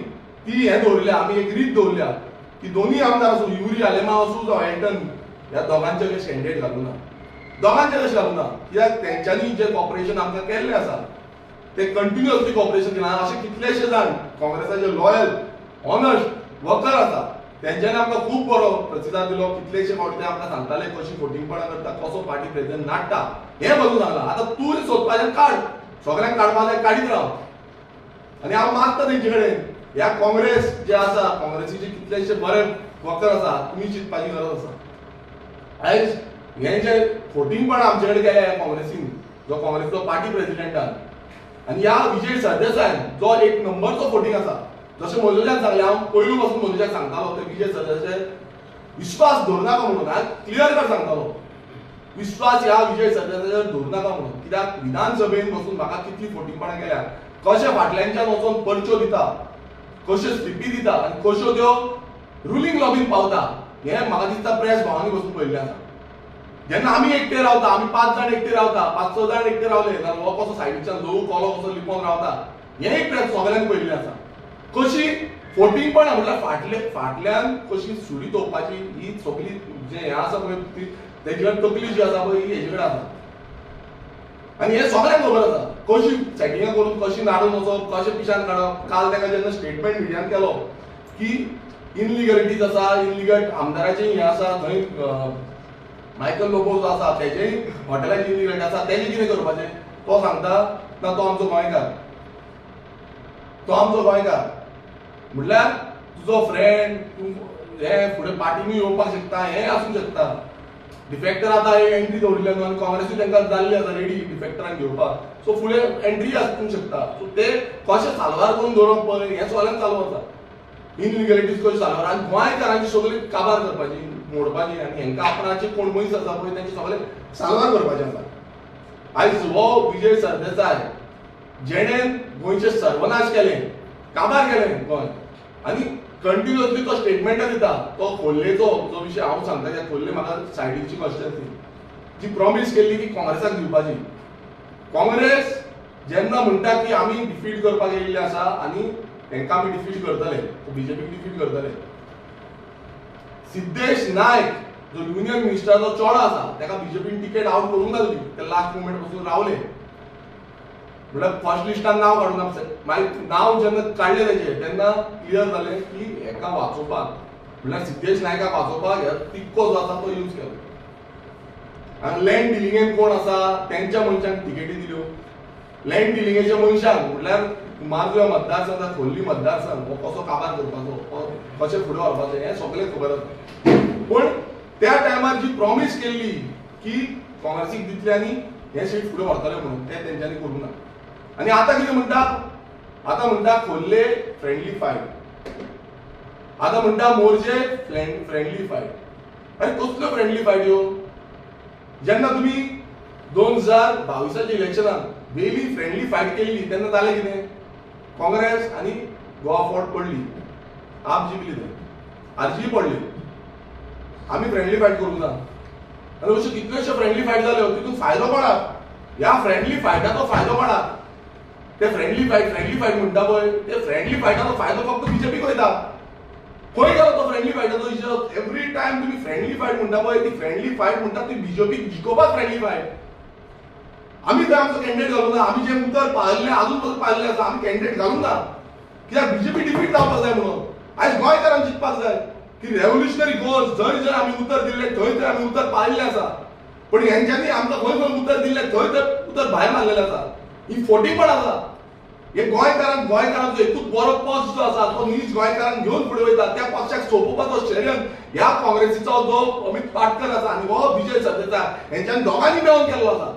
ती हें दवरल्या आमी एक रीत दवरल्या की दोनूय आमदार आसूं युरी आलेमा आसूं जावं एल्टन ह्या दोगांचे अगेन्स्ट कॅन्डिडेट घालूं ना. दोगांचे अगेन्स्ट घालूं ना कित्याक तेंच्यांनी जें कॉपरेशन आमकां केल्लें आसा ते कंटिन्युअसली कॉपरेशन केलां. अशे कितलेशे जाण काँग्रेसाचे लॉयल ऑनस्ट वर्कर आसा तेंच्यांनी आमकां खूब बरो प्रतिसाद दिलो. कितलेशे फावटी ते आमकां सांगताले कशी फोटिंगपणां करता कसो पार्टी प्रेसिडेंट नाडटा हें बसून सांगलां. आतां तूं सोदपाचें काड सगळ्यांक काडपाक जाय काडीत राव आनी हांव मागता तेंचे कडेन ह्या काँग्रेस जे आसा काँग्रेसीचे कितलेशे बरे वर्कर आसा तुमी चिंतपाची गरज आसा. आयज हें जे फोटिंगपण आमचे कडेन केल्या ह्या काँग्रेसीन जो काँग्रेसचो पार्टी प्रेसिडेंटान आनी ह्या विजय सरदेसायन जो एक नंबरचो फोटिंग आसा जशें मनोजान सांगलें हांव पयलू पासून मनोजाक सांगतालो ते विजय सरदेसाय विश्वास दवरनाका म्हणून हांव क्लियर कट सांगतालो विश्वास ह्या विजय सरदेसायाचेर दवरनाका म्हणून. कित्याक विधानसभेन बसून म्हाका कितली फोटिंगपणां केल्या कशे फाटल्यानच्यान वचून पर्च्यो दिता कश्यो स्लिपी दिता आनी कश्यो त्यो रुलींग लॉबीन पावता हें म्हाका दिसता प्रेस भावांनी बसून पळयल्लें आसा. जेन्ना आमी एकटे रावता आमी 5 जाण एकटे रावता 5-6 जाण एकटे रावले जाल्यार हो कसो सायडीच्यान लोक कोलो कसो लिपोवन रावता हें प्रेस सगळ्यांक पळयल्लें आसा. कशी फोटिंगपणां म्हटल्यार फाटल्यान कशी सुरी तोपपाची ही सगळी जें हें आसा पळय तेजे कडेन तकली जी आसा पळय ही हेजे कडेन आसा आनी हें सगळ्यांक खबर आसा. कशी सेटिंगां करून कशी नाडून वचप कशें पिशान काडप. काल तेका जेन्ना स्टेटमेंट मिडियान केलो की इनलिगलिटीज आसा इनलिगल आमदाराचें हें आसा थंय मायकल लोबो जो आसा तेजेय हॉटेलाची इनलिगलिटी आसा तेजें कितें करपाचें तो सांगता ना तो आमचो गोंयकार म्हटल्यार तुजो फ्रेंड तूं हें फुडें पार्टीनी येवपाक शकता हें आसूंक शकता. डिफेक्टर आतां एंट्री दवरिल्ल्या न्हू आनी काँग्रेसूय तांकां जाल्ली आसा रेडी डिफेक्टरांक घेवपाक सो फुडें एंट्री आसूंक शकता. सो ते कशें साल्वार करून दवरप पळय हें सगळ्यांक चालू आसा. इनलिगलिटीज कशी साल्वार आनी गोंयकारांची सगळी काबार करपाची मोडपाची आनी हेंकां आपणाचे कोण मनीस आसा पळय तेंचे सगळे साल्वार करपाचें आसा. आयज हो विजय सरदेसाय जेणेन गोंयचे सर्वनाश केले काबार केलें गोंय आनी कंटिन्युअसली तो स्टेटमेंटां दिता तो खोर्लेचो जो विशय हांव सांगता की खोर्ले म्हाका सायडीची कॉन्स्टिट्युएन्सी जी प्रॉमिस केल्ली की काँग्रेसाक दिवपाची. काँग्रेस जेन्ना म्हणटा की आमी डिफीट करपाक येयल्ले आसा आनी तांकां आमी डिफीट करतले बीजेपीक डिफीट करतले. सिद्धेश नायक जो युनियन मिनिस्टराचो चोडो आसा ताका बीजेपीन टिकेट आउट करूंक लागली ते लास्ट मोमेंट पासून रावले म्हळ्यार फर्स्ट लिस्टान नांव काडून मागीर नांव जेन्ना काडलें तेजें तेन्ना क्लियर जालें की हेका वाचोवपाक म्हळ्यार सिद्धेश नायकाक वाचोवपाक हे तिक्को जो आसा तो यूज केलो. आनी लँड डिलिंगेन कोण आसा तेंच्या मनशांक टिकेटी दिल्यो. लँड डिलिंगेच्या मनशांक म्हटल्यार मार्गांव मतदारसंघात खोर्ली मतदारसंघ हो कसो काबार करपाचो कशें फुडें व्हरपाचें हें सगळें खबर आसा. पूण त्या टायमार जी प्रॉमिस केल्ली की काँग्रेसीक दितले आनी हें सीट फुडें व्हरतले म्हणून तें तेंच्यांनी करूं ना. आनी आतां कितें म्हणटा आतां म्हणटा खोर्ले फ्रेंडली फायट आतां म्हणटा मोर्जे फ्रेंडली फायट. आनी कसल्यो फ्रेंडली फायट ह्यो जेन्ना तुमी 2022च्या इलेक्शनाक वेली फ्रेंडली फायट केल्ली तेन्ना जालें कितें काँग्रेस आनी गोवा फॉर्ट पडली आप जिंकली थंय आरजीय पडली आमी फ्रेंडली फायट करूंक ना. आनी अश्यो कितल्योश्यो फ्रेंडली फायट जाल्यो तितून फायदो कोणाक ह्या फ्रेंडली फायटाचो फायदो कोणाक ते फ्रेंडली फायट म्हणटा पळय ते फ्रेंडली फायटाचो फायदो फक्त बीजेपीक वयता. खंय गेलो तो फ्रेंडली फायटाचो इशू एवरी टायम तुमी फ्रेंडली फायट म्हणटा पळय ती फ्रेंडली फायट म्हणटा ती बीजेपीक जिखोवपाक फ्रेंडली फायट. आमी थंय आमचो कॅन्डिडेट घालूं ना आमी जें उतर पाळिल्लें आजून पसून पाळिल्लें आसा आमी कॅन्डिडेट घालूं ना कित्याक बीजेपी डिफीट जावपाक जाय म्हणून. आयज गोंयकारांक चिंतपाक जाय की रेव्होल्युशनरी गोल्स जंय जंय आमी उतर दिल्ले थंय थंय आमी उतर पाळिल्लें आसा पण हेंच्यांनी आमकां खंय खंय उतर दिल्लें थंय थंय उतर भायर मारलेलें आसा. ही फोटींगपण आसा. हे गोंयकारांचो एकूच बरो पक्ष जो आसा तो नीज गोंयकारांक घेवन फुडें वयता त्या पक्षाक सोंपोवपाचो षडयंत्र ह्या काँग्रेसीचो जो अमित पाटकर आसा आनी हो विजय सरदेसाय हेंच्यांनी दोगांनी मेळून केल्लो आसा.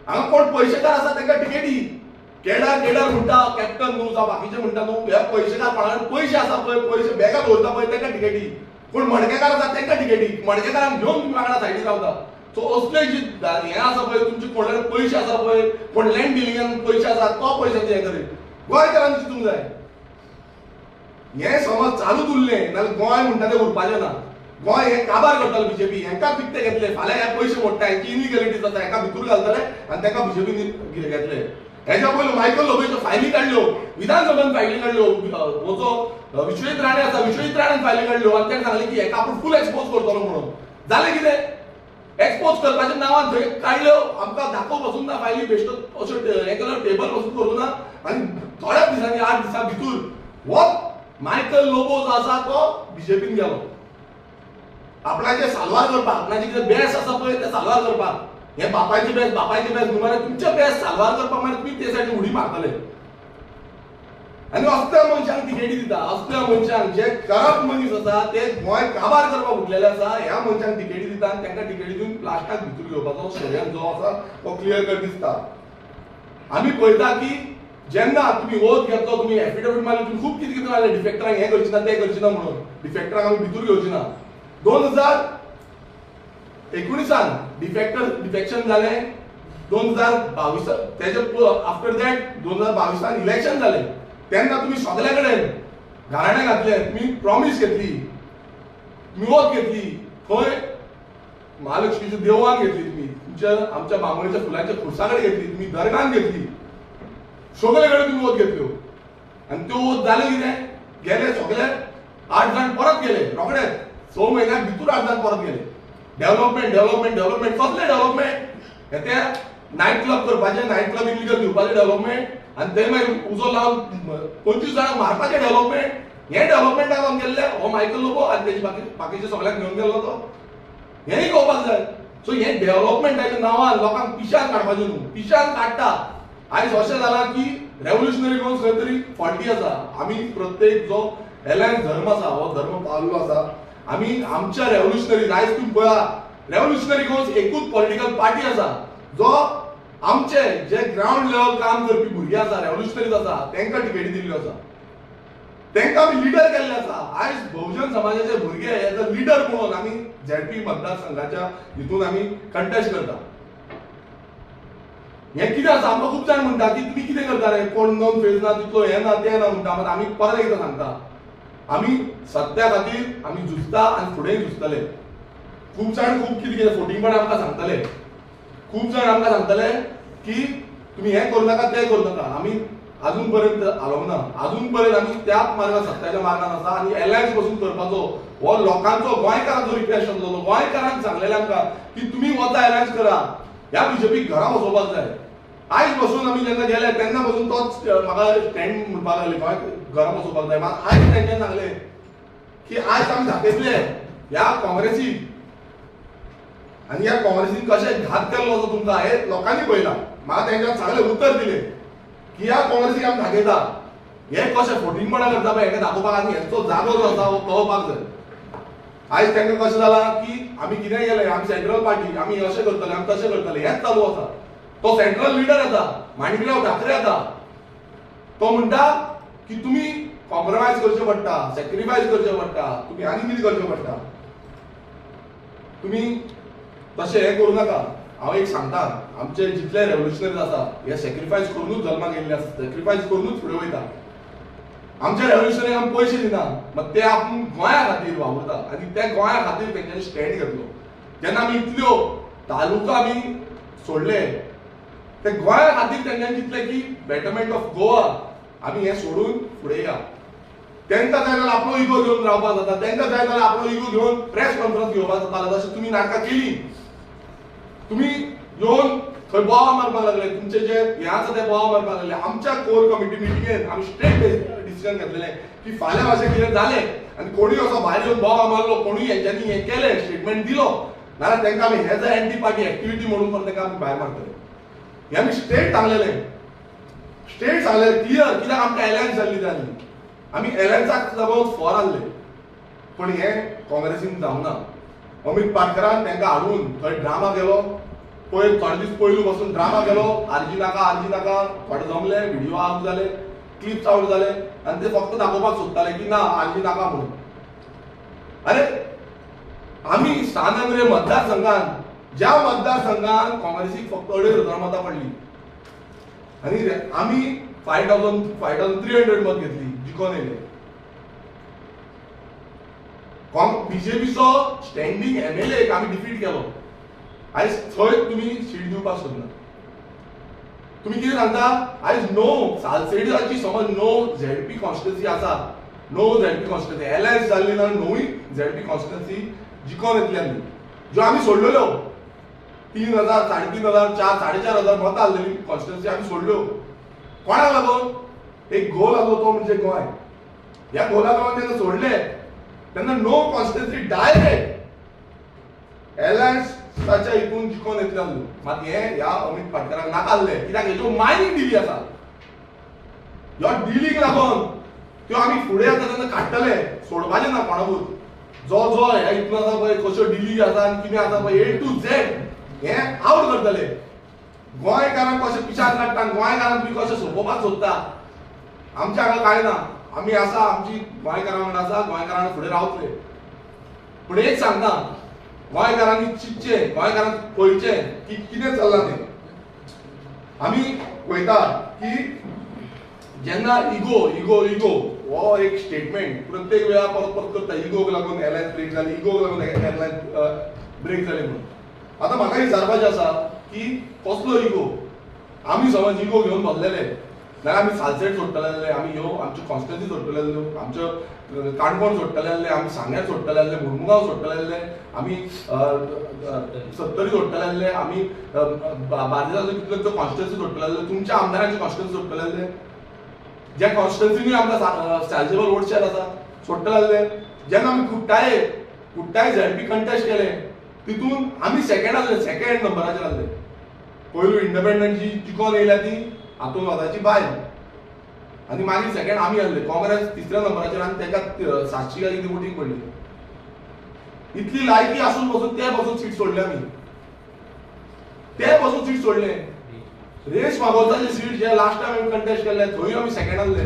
हांगा कोण पयशेकार आसा तांकां टिकेटी केडार म्हणटा कॅप्टन न्हू जावं बाकीचे म्हणटा न्हू हे पयशेकार कोणाकडेन पयशे आसा पळय पयशे बॅगां दवरता पळय तांकां टिकेटी कोण मडकेकार आसा तांकां टिकेटी मडकेकारांक घेवन तुम्ही वांगडा सायडीक रावता. सो असले जे हे आसा पळय तुमचे कोणाकडे पयशे आसा पळय कोण लँड डिलिंगान पयशे आसा तो पयशांचे हे करेल गोंयकारांक चिंतूंक जाय हे समज चालूच उरलें नाल्यार गोंय म्हणटा तें उरपाचें ना गोंय हे काबार करतालो बीजेपी हेंका पिकते घेतले फाल्यां हे पयशे मोडटा हेंची इनलिगॅलिटी जाता हेका भितूर घालतले आनी तेका बीजेपी घेतले हेच्या पयलीं मायकल लोबोयच्यो फायली काडल्यो विधानसभेन फायली काडल्यो हो विश्वजीत राणे आसा विश्वजीत राणेन फायली काडल्यो आनी ताणें सांगलें की हेका आपूण फूल एक्सपोज करतलो म्हणून जालें कितें एक्सपोज करपाच्या नांवान थंय काडल्यो आमकां दाखोव पासून ना फायली बेश्टो अश्यो हे केलो टेबल पासून करूं ना आनी थोड्याच दिसांनी 8 दिसां भितूर हो मायकल लोबो जो आसा तो बीजेपीन गेलो आपणाचे साल्वार करपाक आपणाचे कितें बेस आसा पळय ते साल्वार करपाक हे बापायचे बेस न्हू मरे तुमचे बेस साल्वार करपाक मागीर तुमी ते सायडीन उडी मारतले आनी असल्या मनशांक तिकेटी दिता असल्या मनशांक जे करप्ट मनीस आसा ते गोंय काबार करपाक उठलेले आसा ह्या मनशांक तिकेटी दिता आनी तांकां तिकेटी दिवन लास्टाक भितूर घेवपाचो षडयंत्र जो आसा तो क्लियर कट दिसता आमी पळयता की जेन्ना तुम्ही ओथ घेतलो तुम्ही एफिडेविट मारले तुम्ही खूप कितें कितें मारले डिफेक्टरांक हे करची ना ते करची ना म्हणून डिफेक्टरांक आमी भितूर घेवची ना 2019 डिफेक्शन जाले 2022 तेजे आफ्टर दॅट 2022 इलेक्शन जाले तेन्ना तुम्ही सगळे कडेन घराणे घातले तुम्ही प्रॉमिस घेतली तुम्ही ओथ घेतली खंय महालक्ष्मीच्या देवळान घेतली तुम्ही तुमच्या आमच्या बांबोळीच्या फुलांच्या खुर्सा कडेन घेतली तुम्ही दर्गान घेतली सगळे कडेन तुम्ही ओथ घेतल्यो आनी त्यो ओथ जाले कितें गेले सगळे 8 जाण परत गेले रोखडेच 6 म्हयन्याक भितूर 8 जाण परत गेले डेव्हलपमेंट कसले डेव्हलपमेंट हे त्या नायट क्लब करपाचे नायट क्लब इलिगल दिवपाचे डेव्हलपमेंट आनी ते मागीर उजो लावन 25 जाणांक मारपाचे डेव्हलपमेंट हे डेव्हलपमेंटाक लागून गेल्ले हो मायकल लोबो आनी तेजी बाकीचे सगळ्यांक घेवन गेल्लो तो हेंय कळपाक जाय सो हे डेव्हलपमेंटाच्या नांवान लोकांक पिशान काडपाचें न्हू पिशान काडटा आयज अशें जालां की रेव्होल्युशनरी गोवन खंय तरी फाल्टी आसा आमी प्रत्येक जो एलायन्स धर्म आसा हो धर्म पाविल्लो आसा आमी आमच्या रेव्होल्युशनरी आयज तुम्ही पळया रेव्होल्युशनरी गोवन एकूच पॉलिटिकल पार्टी आसा जो आमचे जे ग्राउंड लेवल काम करपी भुरगे आसा रेव्होल्युशनरीज आसा तांकां टिकेटी दिल्ल्यो आसा तांकां आमी लिडर केल्ले आसा आयज बहुजन समाजाचे भुरगे एज अ लिडर म्हणून आमी झेडपी मतदारसंघाच्या हितून आमी कंटेस्ट करता हे कितें आसा आमकां खूब जाण म्हणटा की तुमी कितें करता रे कोण नोन फेज ना तितलो हे ना ते ना म्हणटा मात आमी परत एकदां सांगता आमी सत्या खातीर आमी झुजता आनी फुडेंय झुजतले खूब जाण खूब कितें कितें फोटिंगपण आमकां सांगतले खूब जाण आमकां सांगतले की तुमी हें करूं नाका तें करूं नाका आमी अजून पर्यंत आलोंक ना अजून पर्यंत आमी त्याच मार्गान सत्याच्या मार्गान आसा आनी एलायन्स बसून करपाचो हो लोकांचो गोंयकारांचो रिक्वेस्ट आसलो गोंयकारांक सांगलेलें आमकां की तुमी वता एलायन्स करा ह्या बीजेपीक घरा वचोवपाक जाय आयज बसून आमी जेन्ना गेले तेन्ना बसून तोच म्हाका स्टँड म्हणपाक लागले गोंय घरा वचोवपाक जाय म्हाका आयज तेंच्यान सांगलें की आयज आमी दाखयतले ह्या काँग्रेसीक आनी ह्या काँग्रेसीन कशें घात केल्लो असो तुमकां हे लोकांनी पळयलां म्हाका तेंच्यान सांगलें उतर दिलें की ह्या काँग्रेसीक आमी दाखयता हे कशें फोटिंगपणां करता पळय हेका दाखोवपाक आनी हेंचो जागो जो आसा हो कळोवपाक जाय आयज तांकां कशें जालां की आमी कितें केलें आमी सेंट्रल पार्टी आमी अशें करतले आमी तशें करतले हेंच चालू आसा तो सेंट्रल लिडर येता माणिकराव ठाकरे येता तो म्हणटा की तुमी कॉम्प्रोमायज करचें पडटा सॅक्रिफायस करचें पडटा तुमी आनी कितें करचें पडटा तुमी तशें हें करूं नाका हांव एक सांगता आमचे जितले रेव्होल्युशनरीज आसा हे सॅक्रिफायस करूनच जल्माक येयल्ले आसा सॅक्रिफायस करूनच फुडें वयता आमच्या रेव्होल्युशनरीक आमी पयशे दिना मग ते आपूण गोंया खातीर वावुरता आनी त्या गोंया खातीर तेंच्यांनी स्टँड घेतलो जेन्ना आमी इतल्यो तालुका आमी सोडले ते गोंया खातीर तेंच्यांनी चिंतलें की बेटरमेंट ऑफ गोवा आमी हें सोडून फुडें या तांकां जाय जाल्यार आपलो इगो घेवन रावपाक जाता तांकां जाय जाल्यार आपलो इगो घेवन प्रेस कॉन्फरन्स घेवपाक जाता जशें तुमी नाटकां केली तुमी येवन खंय बोवाळ मारपाक लागले तुमचे जे हे आसा ते बोवाळ मारपाक लागले आमच्या कोर कमिटी मिटिंगेन आमी स्ट्रेट डिसिजन घेतलेलें की फाल्यां अशें कितें जालें आनी कोणूय असो भायर येवन बोवाळ मारलो कोणूय हेंच्यांनी हें केलें स्टेटमेंट दिलो नाल्यार तांकां आमी has a anti party activity म्हणून पण तांकां आमी भायर मारतले हें आमी स्ट्रेट सांगलेलें क्लियर कित्याक आमकां एलायन्स जाल्ली जाली आमी एलायन्साक लागून फॉर आहले पण हें काँग्रेसीन जावना अमित पाटकरान तांकां हाडून थंय ड्रामा केलो थोडे दीस पयलू पासून ड्रामा केलो आरजी नाका थोडे जमले व्हिडिओ आउट जाले क्लिप्स आउट जाले आनी ते फक्त दाखोवपाक सोदताले की ना आरजी नाका म्हणून अरे आमी स्थानंद्रे मतदारसंघान ज्या मतदारसंघात काँग्रेसीक फक्त 2,500 मतां पडली आणि आम्ही 5,300 मत घेतली, जिखून येयले. बीजेपीचो स्टँडिंग MLA आम्ही डिफीट केलो. आयज थंय तुम्ही सीट दिवपाक सोदना. तुम्ही कितें सांगता, आयज नो सालसेडीची समज नो ZP कॉन्स्टिट्युन्सी आसा, नो ZP कॉन्स्टिट्युन्सी एलायन्स जाल्ली ना, नोय ZP कॉन्स्टिट्युन्सी जिखून येतली आमी, ज्यो आमी सोडलेल्यो. 3,000, 3,500, 4,500 मतां आसलेली कॉन्स्टिट्युन्सी आमी सोडल्यो. कोणाक लागून? एक गोल आसलो, तो म्हणजे गोंय. ह्या गोला लागून तेन्ना सोडले तेन्ना नो कॉन्स्टिट्युन्सी डायरेक्ट एलायन्साच्या हितून जिखून येतले आसल्यो. मात हे ह्या अमित पाटकराक नाका आसले, कित्याक हेच्यो मायनींग डिली आसा. ह्या डिलीक लागून त्यो आमी फुडें आतां तेन्ना काडटले, सोडपाचें ना कोणाकूच. जो जो ह्या हितून आसा पळय, कश्यो डिली आसा आनी कितें आसा पळय, A to Z हे आवट करतले. गोंयकारांक कशें पिशार काडटा, गोंयकारांक तुम्ही कशें सोंपोवपाक सोदता. आमच्या हांगा कांय ना, आमी आसा, आमची गोंयकारां वांगडा आसा, गोंयकारांक फुडें रावतले. पूण एक सांगता, गोंयकारांनी चिंतचें, गोंयकारांक पळयचें की कितें चल्लां तें. आमी पळयता की जेन्ना इगो इगो इगो हो एक स्टेटमेंट प्रत्येक वेळा परत परत करता, इगोक लागून एलायन्स ब्रेक जाली, इगोक लागून एलायन्स ब्रेक जाली म्हणून. आतां म्हाका विचारपाचें आसा की कसलो इगो. आमी समज इगो घेवन बसलेले जाल्यार आमी सालसेट सोडटले आसले, आमी ह्यो आमच्यो कॉन्स्टिट्युन्सी सोडटले आसल्यो, आमच्यो काणकोण सोडटले आसले, आमी सांग्यार सोडटले आसले, मुर्मुगांव सोडटले आसले, आमी सत्तरी सोडटले आसले, आमी बार्देजाचो कितल्योश्यो कॉन्स्टिट्युन्सी सोडटले आसले, तुमच्या आमदारांची कॉन्स्टिट्युन्सी सोडटले आसले, ज्या कॉन्स्टिट्युन्सीनी आमकां सालसेबल रोडशेर आसा सोडटले आसले. जेन्ना आमी कुट्टाय ZP कंटेस्ट केले तितून आमी सेकंड नंबराचेर आसले. पयलू इंडिपेंडंट जी जिखून येयल्या ती हातूंत वताची बायल आनी मागीर सेकंड आमी आसले. काँग्रेस तिसऱ्या नंबराचेर आनी तेका 700 काय कितें वोटींग पडली. इतली लायकी आसून पासून ते पासून सीट सोडले आमी, ते पासून सीट सोडले. रेश मागोवताची सीट जे लास्ट टायम आमी कंटेस्ट केल्ले थंय आमी सेकंड आसले.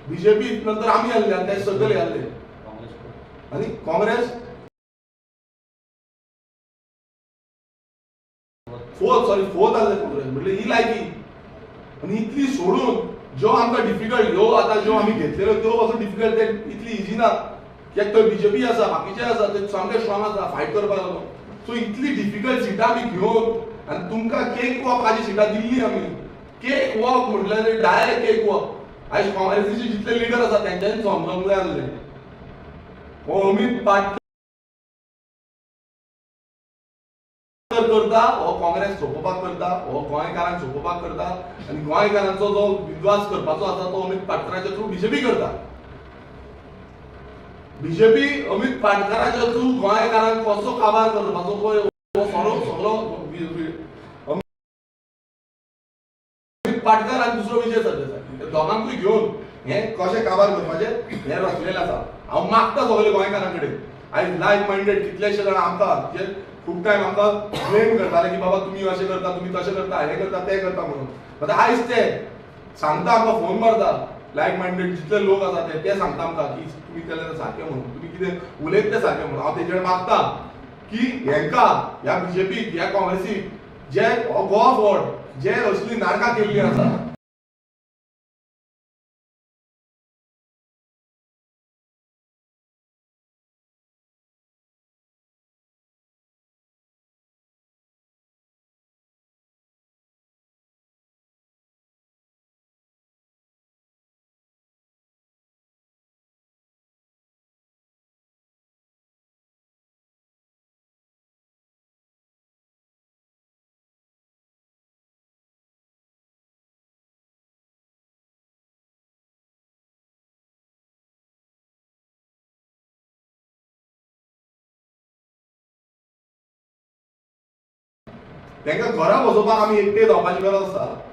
बीजेपी नंतर आमी आसले आनी ते सकयल आसले. आनी काँग्रेस फोर्थ आसले. काँग्रेस म्हणजे ही लायकी. आनी इतली सोडून ज्यो आमकां डिफिकल्ट ह्यो आतां ज्यो आमी घेतलेल्यो त्यो पासून डिफिकल्ट ते इतली इजी ना. कित्याक थंय बीजेपी आसा, बाकीचे आसा, ते सामके स्ट्रॉंग आसा फायट करपाक लागून. सो इतली डिफिकल्ट सिटां आमी घेवन आनी तुमकां केक वॉकाची सिटां दिल्ली आमी. केक वॉक म्हटल्यार डायरेक्ट केक वॉक. आयज काँग्रेसीचे जितले लिडर आसा तेंच्यांनी समजूंक जाय आसलें. हो अमित पाटकर करता, हो काँग्रेस सोंपोवपाक करता, हो गोंयकारांक सोंपोवपाक करता आनी गोंयकारांचो जो विद्वास करपाचो आसा तो अमित पाटकराच्या थ्रू बीजेपी करता. बीजेपी अमित पाटकराच्या थ्रू गोंयकारांक कसो काबार करपाचो पळय हो सगळो अमित पाटकर आनी दुसरो विजय सरदेसाय दोगांकूय घेवन हे कशें काबार करपाचें हे रचलेलें आसा. हांव मागता सगळे गोंयकारां कडेन. आयज लायक मायंडेड कितलेशे जाण आमकां जे खूब टायम आमकां ब्लेम करताले की बाबा तुम्ही अशें करता, तुम्ही तशें करता, हे करता, ते करता म्हणून. आतां आयज ते सांगता, आमकां फोन मारता, लायक मायंडेड जितले लोक आसा ते सांगता आमकां की तुम्ही केलें सारकें म्हणून, तुम्ही कितें उलयता तें सारकें म्हणून. हांव तेजे कडेन मागता की हेंकां ह्या बीजेपीक ह्या काँग्रेसीक जे गोवा फोर्ड जे असली नाटकां केल्लीं आसा तांकां घरा बसोवपाक आमी एकटे जावपाची गरज आसा.